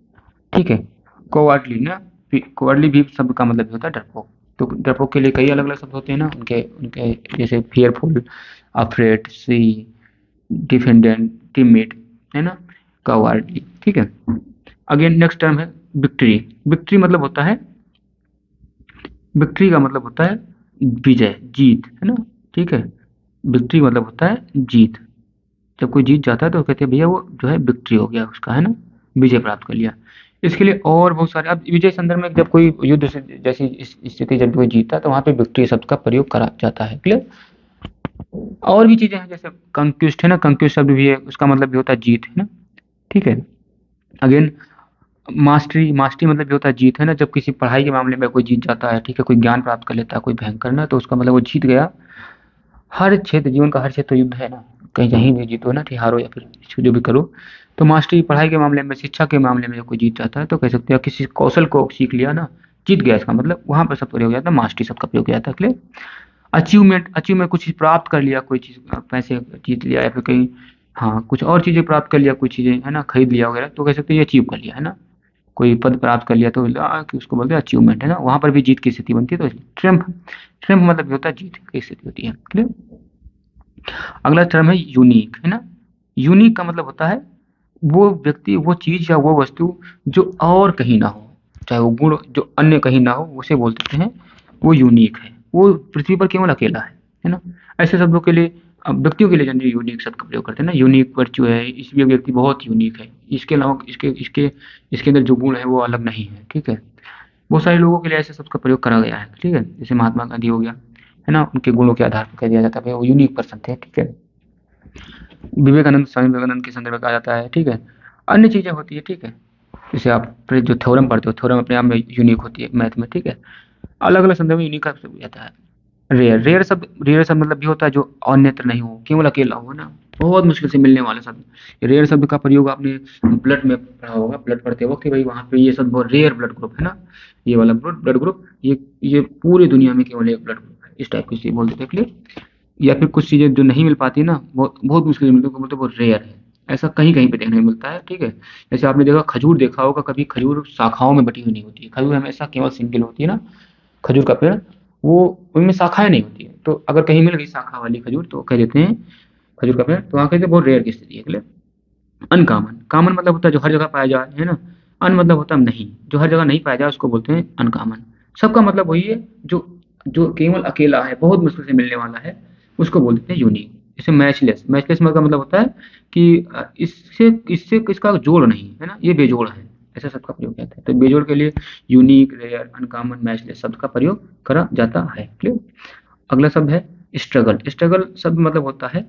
ठीक है। कोवर्डली ना, कोवर्डली भी शब्द का मतलब होता है डरपोक। तो डरपोक के लिए कई अलग अलग शब्द होते हैं ना, उनके उनके जैसे फियरफुल, अफ्रेड, सी, डिफेंडेंट, टिमिड, है ना, कवर्डली, ठीक है। अगेन नेक्स्ट टर्म है विक्ट्री। विक्ट्री मतलब होता है, विक्ट्री का मतलब होता है विजय, जीत, है ना, ठीक है। विक्ट्री मतलब होता है जीत। जब कोई जीत जाता है तो कहते हैं भैया वो जो है विक्ट्री हो गया उसका, है ना, विजय प्राप्त कर लिया। इसके लिए और बहुत सारे, अब विजय संदर्भ में जब कोई युद्ध से जैसी स्थिति जब कोई जीतता है तो वहां पे विक्ट्री शब्द का प्रयोग करा जाता है, क्लियर। और भी चीजें हैं जैसे कंक्विस्ट, है ना, कंक्विस्ट शब्द भी है, उसका मतलब भी होता है जीत, है ना, ठीक है। अगेन मास्टरी, मास्टरी मतलब भी होता है जीत, है ना, जब किसी पढ़ाई के मामले में कोई जीत जाता है, ठीक है, कोई ज्ञान प्राप्त कर लेता है कोई भयंकर ना, तो उसका मतलब वो जीत गया। हर क्षेत्र, जीवन का हर क्षेत्र युद्ध है ना, कहीं कहीं भी जीतो ना, कि हारो या फिर जो भी करो। तो मास्टरी पढ़ाई के मामले में, शिक्षा के मामले में जब कोई जीत जाता है तो कह सकते हैं किसी कौशल को सीख लिया ना, जीत गया, इसका मतलब वहां पर सब प्रयोग किया जाता है, मास्टरी शब्द का प्रयोग किया जाता है, क्लियर। अचीवमेंट, अचीवमेंट कुछ चीज प्राप्त कर लिया, कोई चीज पैसे जीत लिया या फिर कहीं, हाँ, कुछ और चीजें प्राप्त कर लिया, कुछ चीजें, है ना, खरीद लिया वगैरह, तो कह सकते हैं ये अचीव कर लिया, है ना। कोई पद प्राप्त कर लिया तो कि उसको बोलते हैं अचीवमेंट, है ना, वहां पर भी जीत की स्थिति बनती है, तो ट्रम्प, ट्रम्प मतलब होता है जीत की स्थिति होती है, क्लियर। अगला टर्म है यूनिक, है ना। यूनिक का मतलब होता है वो व्यक्ति, वो चीज या वो वस्तु जो और कहीं ना हो, चाहे वो गुण जो अन्य कहीं ना हो, उसे बोल देते हैं वो यूनिक है, वो पृथ्वी पर केवल अकेला है ना। ऐसे शब्दों के लिए व्यक्तियों के लिए जनरली यूनिक शब्द का प्रयोग करते हैं ना, यूनिक वर्च्यू है, इसलिए व्यक्ति बहुत यूनिक है, इसके अलावा इसके इसके इसके अंदर जो गुण है वो अलग नहीं है, ठीक है। बहुत सारे लोगों के लिए ऐसे शब्द का प्रयोग करा गया है, ठीक है, जैसे महात्मा गांधी हो गया, है ना, उनके गुणों के आधार पर कह दिया जाता है वो यूनिक पर्सन थे, ठीक है। विवेकानंद, स्वामी विवेकानंद के संदर्भ में कहा जाता है, ठीक है। अन्य चीजें होती है, ठीक है, जैसे आप फिर जो थ्योरम पढ़ते हो, थ्योरम अपने आप में यूनिक होती है मैथ में, ठीक है। अलग अलग संदर्भ में यूनिक का शब्द आता है। रेयर, रेयर शब्द, रेयर शब्द मतलब भी होता है जो अन्यत्र नहीं हो, केवल अकेला हो ना, बहुत मुश्किल से मिलने वाला शब्द। रेयर शब्द का प्रयोग आपने ब्लड में पढ़ा होगा, ब्लड पढ़ते वक्त कि भाई वहां पे ये शब्द बहुत रेयर ब्लड ग्रुप है ना, ये वाला ब्लड ग्रुप, ये पूरी दुनिया में केवल एक ब्लड ग्रुप है, इस टाइप की चीज बोल देते हैं, क्लियर। या फिर कुछ चीजें जो नहीं मिल पाती ना, बहुत बहुत मुश्किल से मिलती है, उनको बोलते हैं वो रेयर है। ऐसा कहीं कहीं पे देखने को मिलता है, ठीक है। जैसे आपने देखा खजूर देखा होगा कभी, खजूर शाखाओं में बटी हुई नहीं होती है, खजूर हमेशा केवल सिंगल होती है ना, खजूर का पेड़, वो उनमें शाखाएं नहीं होती है, तो अगर कहीं मिल गई शाखा वाली खजूर तो कह देते हैं खजूर का पेड़, तो वहाँ कहते हैं बहुत रेयर की स्थिति है, क्लियर। अनकॉमन, कॉमन मतलब होता है जो हर जगह पाया जाए, है ना। अन मतलब होता है नहीं, जो हर जगह नहीं पाया जाए उसको बोलते हैं अनकॉमन। सबका मतलब वही है जो जो केवल अकेला है, बहुत मुश्किल से मिलने वाला है, उसको बोलते हैं यूनिक। जैसे मैचलेस, मैचलेस का मतलब होता है कि इससे इससे इसका जोड़ नहीं है ना, ये बेजोड़ है, ऐसा शब्द का प्रयोग किया जाता है। तो बेजोड़ के लिए यूनिक, रेयर, अनकॉमन, मैचलेस शब्द का प्रयोग करा जाता है, क्लियर। अगला शब्द है स्ट्रगल। स्ट्रगल शब्द मतलब होता है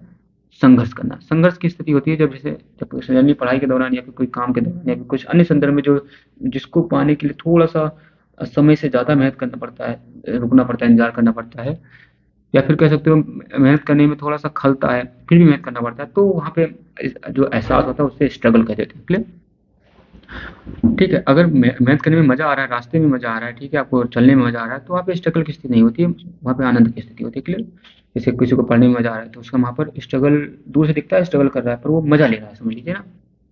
संघर्ष करना। संघर्ष की स्थिति होती है जब जैसे जब जनरली पढ़ाई के दौरान या फिर कोई काम के दौरान या फिर कुछ अन्य संदर्भ में जो जिसको पाने के लिए थोड़ा-सा समय से ज़्यादा मेहनत करना पड़ता है, रुकना पड़ता है, इंतज़ार करना पड़ता है, या फिर कह सकते हो मेहनत करने में थोड़ा-सा खलता है, फिर भी मेहनत करना पड़ता है, तो वहाँ पे जो एहसास होता है उसे स्ट्रगल कह देते हैं। क्लियर? ठीक है, अगर मेहनत करने में मज़ा आ रहा है, रास्ते में मज़ा आ रहा है, ठीक है, आपको चलने में मज़ा आ रहा है, तो वहाँ पे स्ट्रगल की स्थिति नहीं होती है, वहाँ पे आनंद की स्थिति होती है। क्लियर? जैसे किसी को पढ़ने में मज़ा आ रहा है, तो उसका वहाँ पर स्ट्रगल दूर से दिखता है, स्ट्रगल कर रहा है, पर वो मज़ा ले रहा है, समझ लीजिए ना,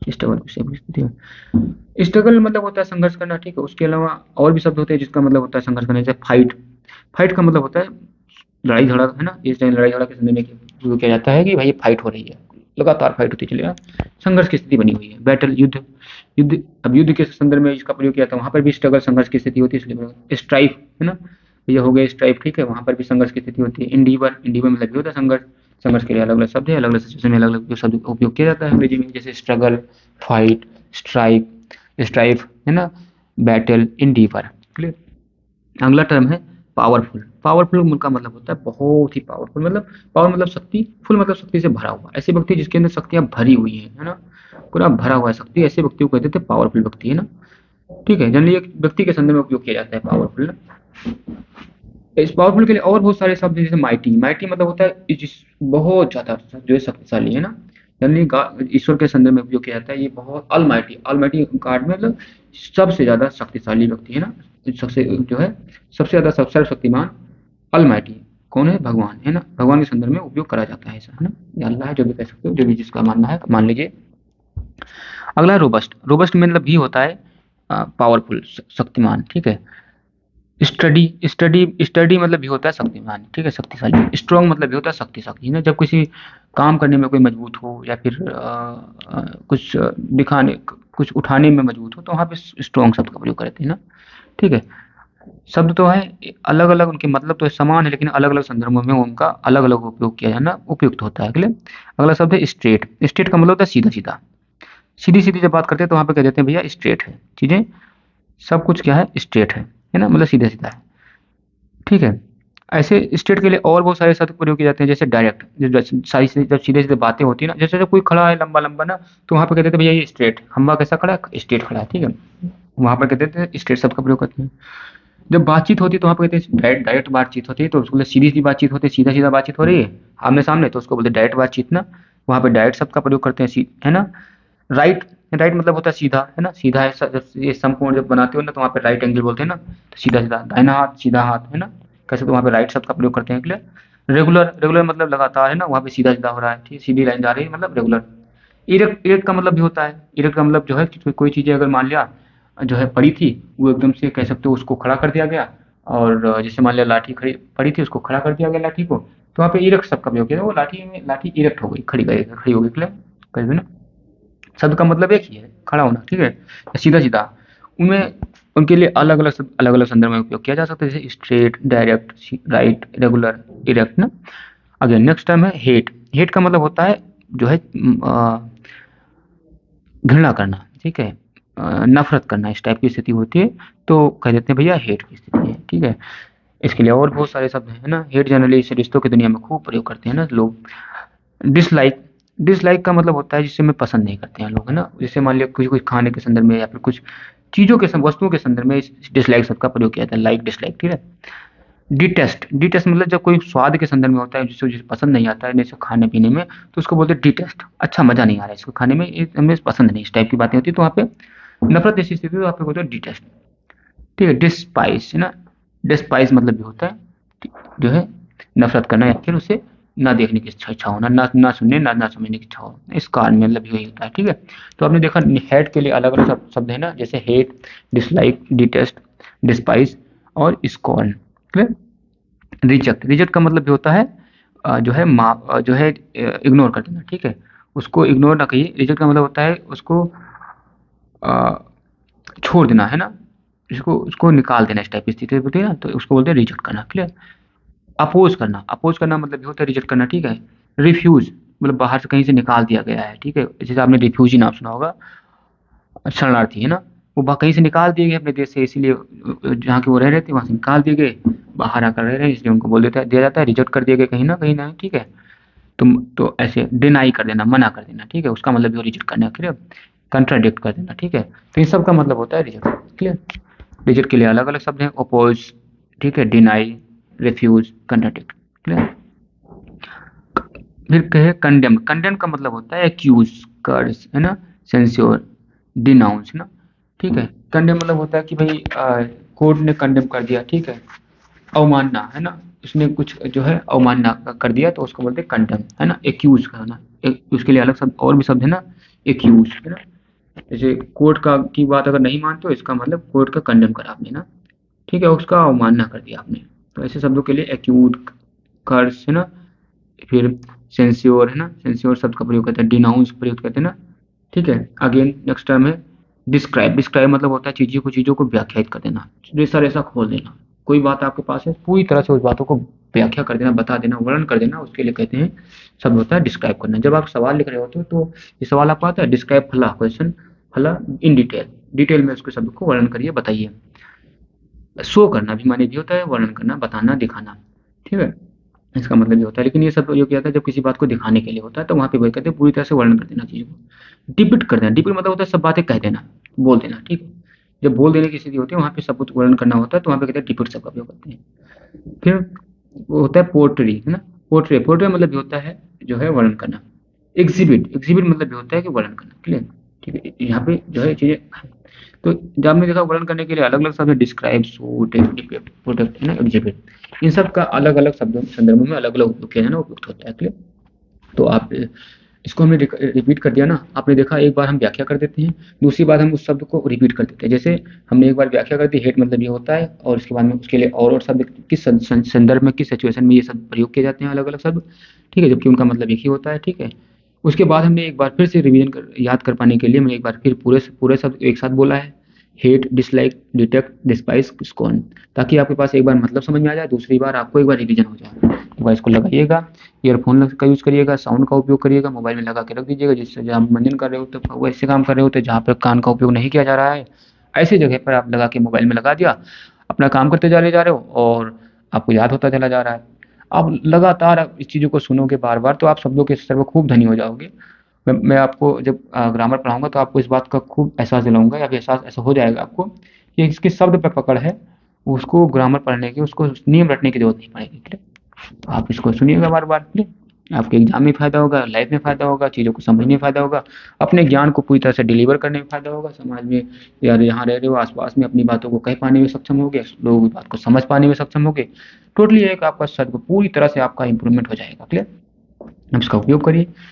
स्ट्रगल उसे स्थिति में। स्ट्रगल मतलब होता है संघर्ष करना, ठीक है, उसके अलावा और भी शब्द होते हैं जिसका मतलब होता है संघर्ष करना, जैसे फाइट। फाइट का मतलब होता है लड़ाई झगड़ा, है ना, इस टाइम लड़ाई झगड़ा के संदर्भ में जो किया जाता है कि भाई फाइट हो रही है, लगातार फाइट होती चलेगा, संघर्ष की स्थिति बनी हुई है। बैटल युद्ध, युद्ध, अब युद्ध के संदर्भ में इसका प्रयोग किया था, वहां पर भी स्ट्रगल संघर्ष की स्थिति होती है, इसलिए स्ट्राइफ, है ना, ये हो गया स्ट्राइफ, ठीक है, वहां पर भी संघर्ष की स्थिति होती है। इंडीवर, इंडीवर मतलब भी होता है संघर्ष। संघर्ष के लिए अलग अलग शब्द है, अलग अलग सिचुएशन में अलग अलग शब्द उपयोग किया जाता है अंग्रेजी में, जैसे स्ट्रगल, फाइट, स्ट्राइक, स्ट्राइफ, है ना, बैटल, इंडीवर। क्लियर? अगला टर्म है पावरफुल। पावरफुल का मतलब होता है बहुत ही पावरफुल, मतलब पावर मतलब शक्ति, फुल मतलब शक्ति से भरा हुआ, ऐसे व्यक्ति जिसके अंदर शक्तियां भरी हुई है ना, पूरा भरा हुआ है शक्ति, ऐसे व्यक्ति को कहते थे पावरफुल व्यक्ति, है ना। ठीक है, जनरली एक व्यक्ति के संदर्भ में उपयोग किया जाता है पावरफुल ना। इस पावरफुल के लिए और बहुत सारे शब्द हैं, जैसे माइटी। माइटी मतलब होता है जिस बहुत ज्यादा जो है शक्तिशाली, है ना। जनरली ईश्वर के संदर्भ में उपयोग किया जाता है, ये बहुत अलमाइटी, अलमाइटी कार्ड में मतलब सबसे ज्यादा शक्तिशाली व्यक्ति, है ना, सबसे जो है सबसे ज्यादा सर्वशक्तिमान अलमाइटी कौन है? भगवान, है ना, भगवान के संदर्भ में उपयोग करा जाता है ऐसा, है ना, या अल्लाह है, जो भी कह सकते हो, जो भी जिसका मानना है मान लीजिए। अगला रोबस्ट। रोबस्ट मतलब भी होता है पावरफुल, शक्तिमान, ठीक है। स्टडी, स्टडी मतलब भी होता है शक्तिमान, ठीक है, शक्तिशाली। स्ट्रॉन्ग मतलब भी होता है शक्तिशाली, ना, जब किसी काम करने में कोई मजबूत हो या फिर कुछ दिखाने, कुछ उठाने में मजबूत हो, तो वहाँ पे स्ट्रॉन्ग शब्द का प्रयोग करते हैं ना। ठीक है, शब्द तो है अलग अलग, उनके मतलब तो समान है, लेकिन अलग अलग संदर्भों में उनका अलग अलग उपयोग किया जाना उपयुक्त होता है। अगले अगला शब्द है स्ट्रेट। स्ट्रेट का मतलब होता है सीधा सीधा, सीधी सीधी जब बात करते हैं तो वहाँ पे कह देते हैं भैया स्ट्रेट है, चीजें सब कुछ क्या है, स्ट्रेट है ना, मतलब सीधा सीधा है। ठीक है, ऐसे स्टेट के लिए और बहुत सारे शब्द प्रयोग किए जाते हैं, जैसे डायरेक्ट, जब जब सीधे सीधे बातें होती है ना, जैसे जब कोई खड़ा है लंबा लंबा ना, तो वहाँ पे कहते थे भैया ये स्ट्रेट, खंबा कैसा खड़ा है, स्ट्रेट खड़ा है, ठीक है, वहाँ पर कहते थे स्ट्रेट शब्द का प्रयोग करते हैं। जब बातचीत होती है तो वहाँ पे कहते हैं डायरेक्ट, डायरेक्ट बातचीत होती है, तो उसको सीधी सीधी बातचीत होती है, सीधा सीधा बातचीत हो रही है आमने सामने, तो उसको बोलते हैं डायरेक्ट बातचीत ना, वहाँ पे डायरेक्ट शब्द का प्रयोग करते हैं, है ना। राइट, राइट मतलब होता है सीधा, है ना, सीधा है, जब ये समकोण जब बनाते हो ना तो वहाँ पे राइट एंगल बोलते हैं ना, तो सीधा सीधा, दाहिना हाथ सीधा हाथ, है ना, कैसे, तो वहाँ पे राइट शब्द का प्रयोग करते हैं। क्लियर? रेगुलर, रेगुलर मतलब लगातार, है ना, वहाँ पे सीधा सीधा हो रहा है, ठीक, सीधी लाइन जा रही है, मतलब रेगुलर। इरेक्ट, इरेक्ट का मतलब भी होता है, इरेक्ट का मतलब जो है कि कोई चीज़ें अगर मान लिया जो है पड़ी थी, वो एकदम से कह सकते हो उसको खड़ा कर दिया गया, और जैसे मान लिया लाठी खड़ी पड़ी थी, उसको खड़ा कर दिया गया लाठी को, तो वहाँ पे इरेक्ट शब्द का प्रयोग किया, वो लाठी में लाठी इरेक्ट हो गई, खड़ी गई, खड़ी हो गई। क्लियर? कर ना, शब्द का मतलब एक ही है, खड़ा होना, ठीक है, सीधा सीधा। उनमें उनके लिए अलग अलग शब्द अलग अलग संदर्भ में उपयोग किया जा सकता है, जैसे straight, direct, right, regular, erect ना। अगेन नेक्स्ट टर्म है हेट। हेट का मतलब होता है जो है घृणा करना, ठीक है, नफरत करना, इस टाइप की स्थिति होती है, तो कह देते हैं भैया हेट की स्थिति है। ठीक है, इसके लिए और बहुत सारे शब्द हैं ना। हेट जनरली इस रिश्तों की दुनिया में खूब प्रयोग करते हैं ना लोग। डिसलाइक, डिसलाइक का मतलब होता है जिसे मैं पसंद नहीं करते हैं लोग, है ना, जैसे मान लिया कुछ कुछ खाने के संदर्भ में या फिर कुछ चीज़ों के वस्तुओं के संदर्भ में डिसलाइक शब्द का प्रयोग किया जाता है, लाइक, डिसलाइक, ठीक है। डिटेस्ट, डिटेस्ट मतलब जब कोई स्वाद के संदर्भ में होता है, जिसे जिसे पसंद नहीं आता है जैसे खाने पीने में, तो उसको बोलते हैं डिटेस्ट, अच्छा मजा नहीं आ रहा है इसको खाने में, ये हमें पसंद नहीं, इस टाइप की बातें होती है, तो वहाँ पे नफरत जैसी स्थिति, तो वहाँ पे बोलते हैं डिटेस्ट। ठीक है, डिस्पाइस, है ना, डिस्पाइस मतलब भी होता है जो है नफरत करना, या फिर उसे ना देखने की इच्छा होना, ना ना सुनने ना समझने की इच्छा हो, इस कारण में मतलब यही होता है। ठीक है, तो आपने देखा हेट के लिए अलग अलग शब्द है ना, जैसे हेट, डिसलाइक, डिटेस्ट, डिस्पाइस और स्कॉर्न। क्लियर? रिजेक्ट, रिजेक्ट का मतलब भी होता है जो है जो है इग्नोर कर देना, ठीक है, उसको इग्नोर ना कहिए, रिजेक्ट का मतलब होता है उसको अ, छोड़ देना, है ना, इसको उसको निकाल देना, इस टाइप की स्थिति होती है ना, तो उसको बोलते हैं रिजेक्ट करना। क्लियर? अपोज करना, अपोज करना मतलब भी होता है रिजेक्ट करना, ठीक है। रिफ्यूज मतलब बाहर से कहीं से निकाल दिया गया है, ठीक है, जैसे आपने रिफ्यूजी नाम सुना होगा, शरणार्थी, है ना, वो कहीं से निकाल दिए गए अपने देश से, इसीलिए जहाँ के वो रह रहे थे वहां से निकाल दिए गए, बाहर आकर रह रहे हैं, इसलिए उनको बोल देता है, दिया जाता है, रिजेक्ट कर दिए गए कहीं ना, ठीक है। तो ऐसे डिनाई कर देना, मना कर देना, ठीक है, उसका मतलब भी रिजेक्ट करना, क्लियर। कंट्राडिक्ट कर देना, ठीक है, तो इन सब का मतलब होता है रिजेक्ट, क्लियर। रिजेक्ट के लिए अलग अलग शब्द हैं, ओपोज, ठीक है, डिनाई, रिफ्यूज, कंट्राडिक्ट, क्लियर। फिर कहे कंडेम, कंडेम का मतलब होता है एक्यूज, कर्स, है ना, सेंस्योर, डिनाउंस, है ना, ठीक है। कंडेम मतलब होता है कि भाई कोर्ट ने कंडेम कर दिया, ठीक है, अवमानना, है ना, उसने कुछ जो है अवमानना कर दिया तो उसको बोलते हैं कंडेम, है ना। एक्यूज का ना, उसके लिए अलग शब्द और भी शब्द है ना, एक्यूज, है ना। जैसे कोर्ट का की बात अगर नहीं मानते हो, इसका मतलब कोर्ट का कंडेम करा आपने ना, ठीक है, उसका अवमानना कर दिया आपने। तो ऐसे शब्दों के लिए एक्यूट, कर्स, है ना, फिर सेंस्योर, है ना, सेंस्योर शब्द का प्रयोग करते हैं, डिनाउंस प्रयोग करते हैं ना, ठीक है। अगेन नेक्स्ट टर्म है डिस्क्राइब, डिस्क्राइब मतलब होता है चीजों को व्याख्यायित कर देना, जैसा ऐसा खोल देना। कोई बात आपके पास है, पूरी तरह से उस बातों को व्याख्या कर देना, बता देना, वर्णन कर देना, उसके लिए कहते हैं शब्द होता है डिस्क्राइब करना। जब आप सवाल लिख रहे होते हो तो ये सवाल आपको आता है डिस्क्राइब फला, क्वेश्चन फला इन डिटेल, डिटेल में उसके शब्द को वर्णन करिए, बताइए। शो करना भी माने भी होता है, वर्णन करना, बताना, दिखाना, ठीक है, इसका मतलब ये होता है। लेकिन ये सब प्रयोग किया जाता है जब किसी बात को दिखाने के लिए होता है, तो वहाँ पे वही कहते हैं पूरी तरह से वर्णन कर देना चीज़ों को। डिपिट कर देना, डिपिट मतलब होता है सब बातें कह देना, बोल देना, ठीक है। जब बोल देने की स्थिति होती है वहाँ पे सब कुछ वर्णन करना होता है, तो वहाँ पे कहते हैं डिपिट शब्द का प्रयोग करते हैं। फिर वो होता है पोर्ट्री, है ना, पोर्ट्रे, पोर्ट्रे मतलब ये होता है जो है वर्णन करना। एग्जिबिट, एग्जिबिट मतलब ये होता है कि वर्णन करना, क्लियर, ठीक है। यहाँ पे जो है चीजें, तो जब आपने देखा वर्णन करने के लिए अलग अलग शब्द है, डिस्क्राइब, शो, डिपिक्ट, प्रोटेक्ट, है ना, एग्जिबिट। इन सब का अलग अलग शब्दों संदर्भों में अलग अलग उपयोग किया जाना उपयुक्त होता है, क्लियर। तो आप इसको हमने रिपीट कर दिया ना, आपने देखा एक बार हम व्याख्या कर देते हैं, दूसरी बार हम उस शब्द को रिपीट कर देते हैं। जैसे हमने एक बार व्याख्या कर दी, हेट मतलब ये होता है, और उसके बाद में उसके लिए और शब्द किस संदर्भ में, किस सिचुएशन में ये सब प्रयोग किए जाते हैं, अलग अलग शब्द, ठीक है, जबकि उनका मतलब एक ही होता है, ठीक है। उसके बाद हमने एक बार फिर से रिवीजन कर, याद कर पाने के लिए मैंने एक बार फिर पूरे पूरे शब्द एक साथ बोला है, हेट, डिसलाइक, डिटेक्ट, डिस्पाइस, स्कॉन, ताकि आपके पास एक बार मतलब समझ में आ जाए, दूसरी बार आपको एक बार रिवीजन हो जाए। एक बार इसको लगाइएगा, ईयरफोन का यूज करिएगा, साउंड का उपयोग करिएगा, मोबाइल में लगा के रख दीजिएगा, जिससे जब आप मनन कर रहे हो तो वैसे काम कर रहे हो तो जहाँ पर कान का उपयोग नहीं किया जा रहा है, ऐसी जगह पर आप लगा के मोबाइल में लगा दिया, अपना काम करते जा रहे हो और आपको याद होता चला जा रहा है। आप लगातार इस चीज़ों को सुनोगे बार बार, तो आप शब्दों के स्तर पर खूब धनी हो जाओगे। मैं आपको जब ग्रामर पढ़ाऊंगा तो आपको इस बात का खूब एहसास दिलाऊंगा, या फिर एहसास ऐसा हो जाएगा आपको कि इसके शब्द पर पकड़ है, उसको ग्रामर पढ़ने की, उसको नियम रटने की जरूरत नहीं पड़ेगी, ठीक है। आप इसको सुनिएगा बार बार, ठीक है, आपके एग्जाम में फायदा होगा, लाइफ में फायदा होगा, चीज़ों को समझने में फायदा होगा, अपने ज्ञान को पूरी तरह से डिलीवर करने में फायदा होगा, समाज में यार यहाँ रह रहे हो आसपास में अपनी बातों को कह पाने में सक्षम होगे, लोगों की बात को समझ पाने में सक्षम होगे। टोटली एक आपका सद पूरी तरह से आपका इंप्रूवमेंट हो जाएगा, क्लियर। अब इसका उपयोग करिए।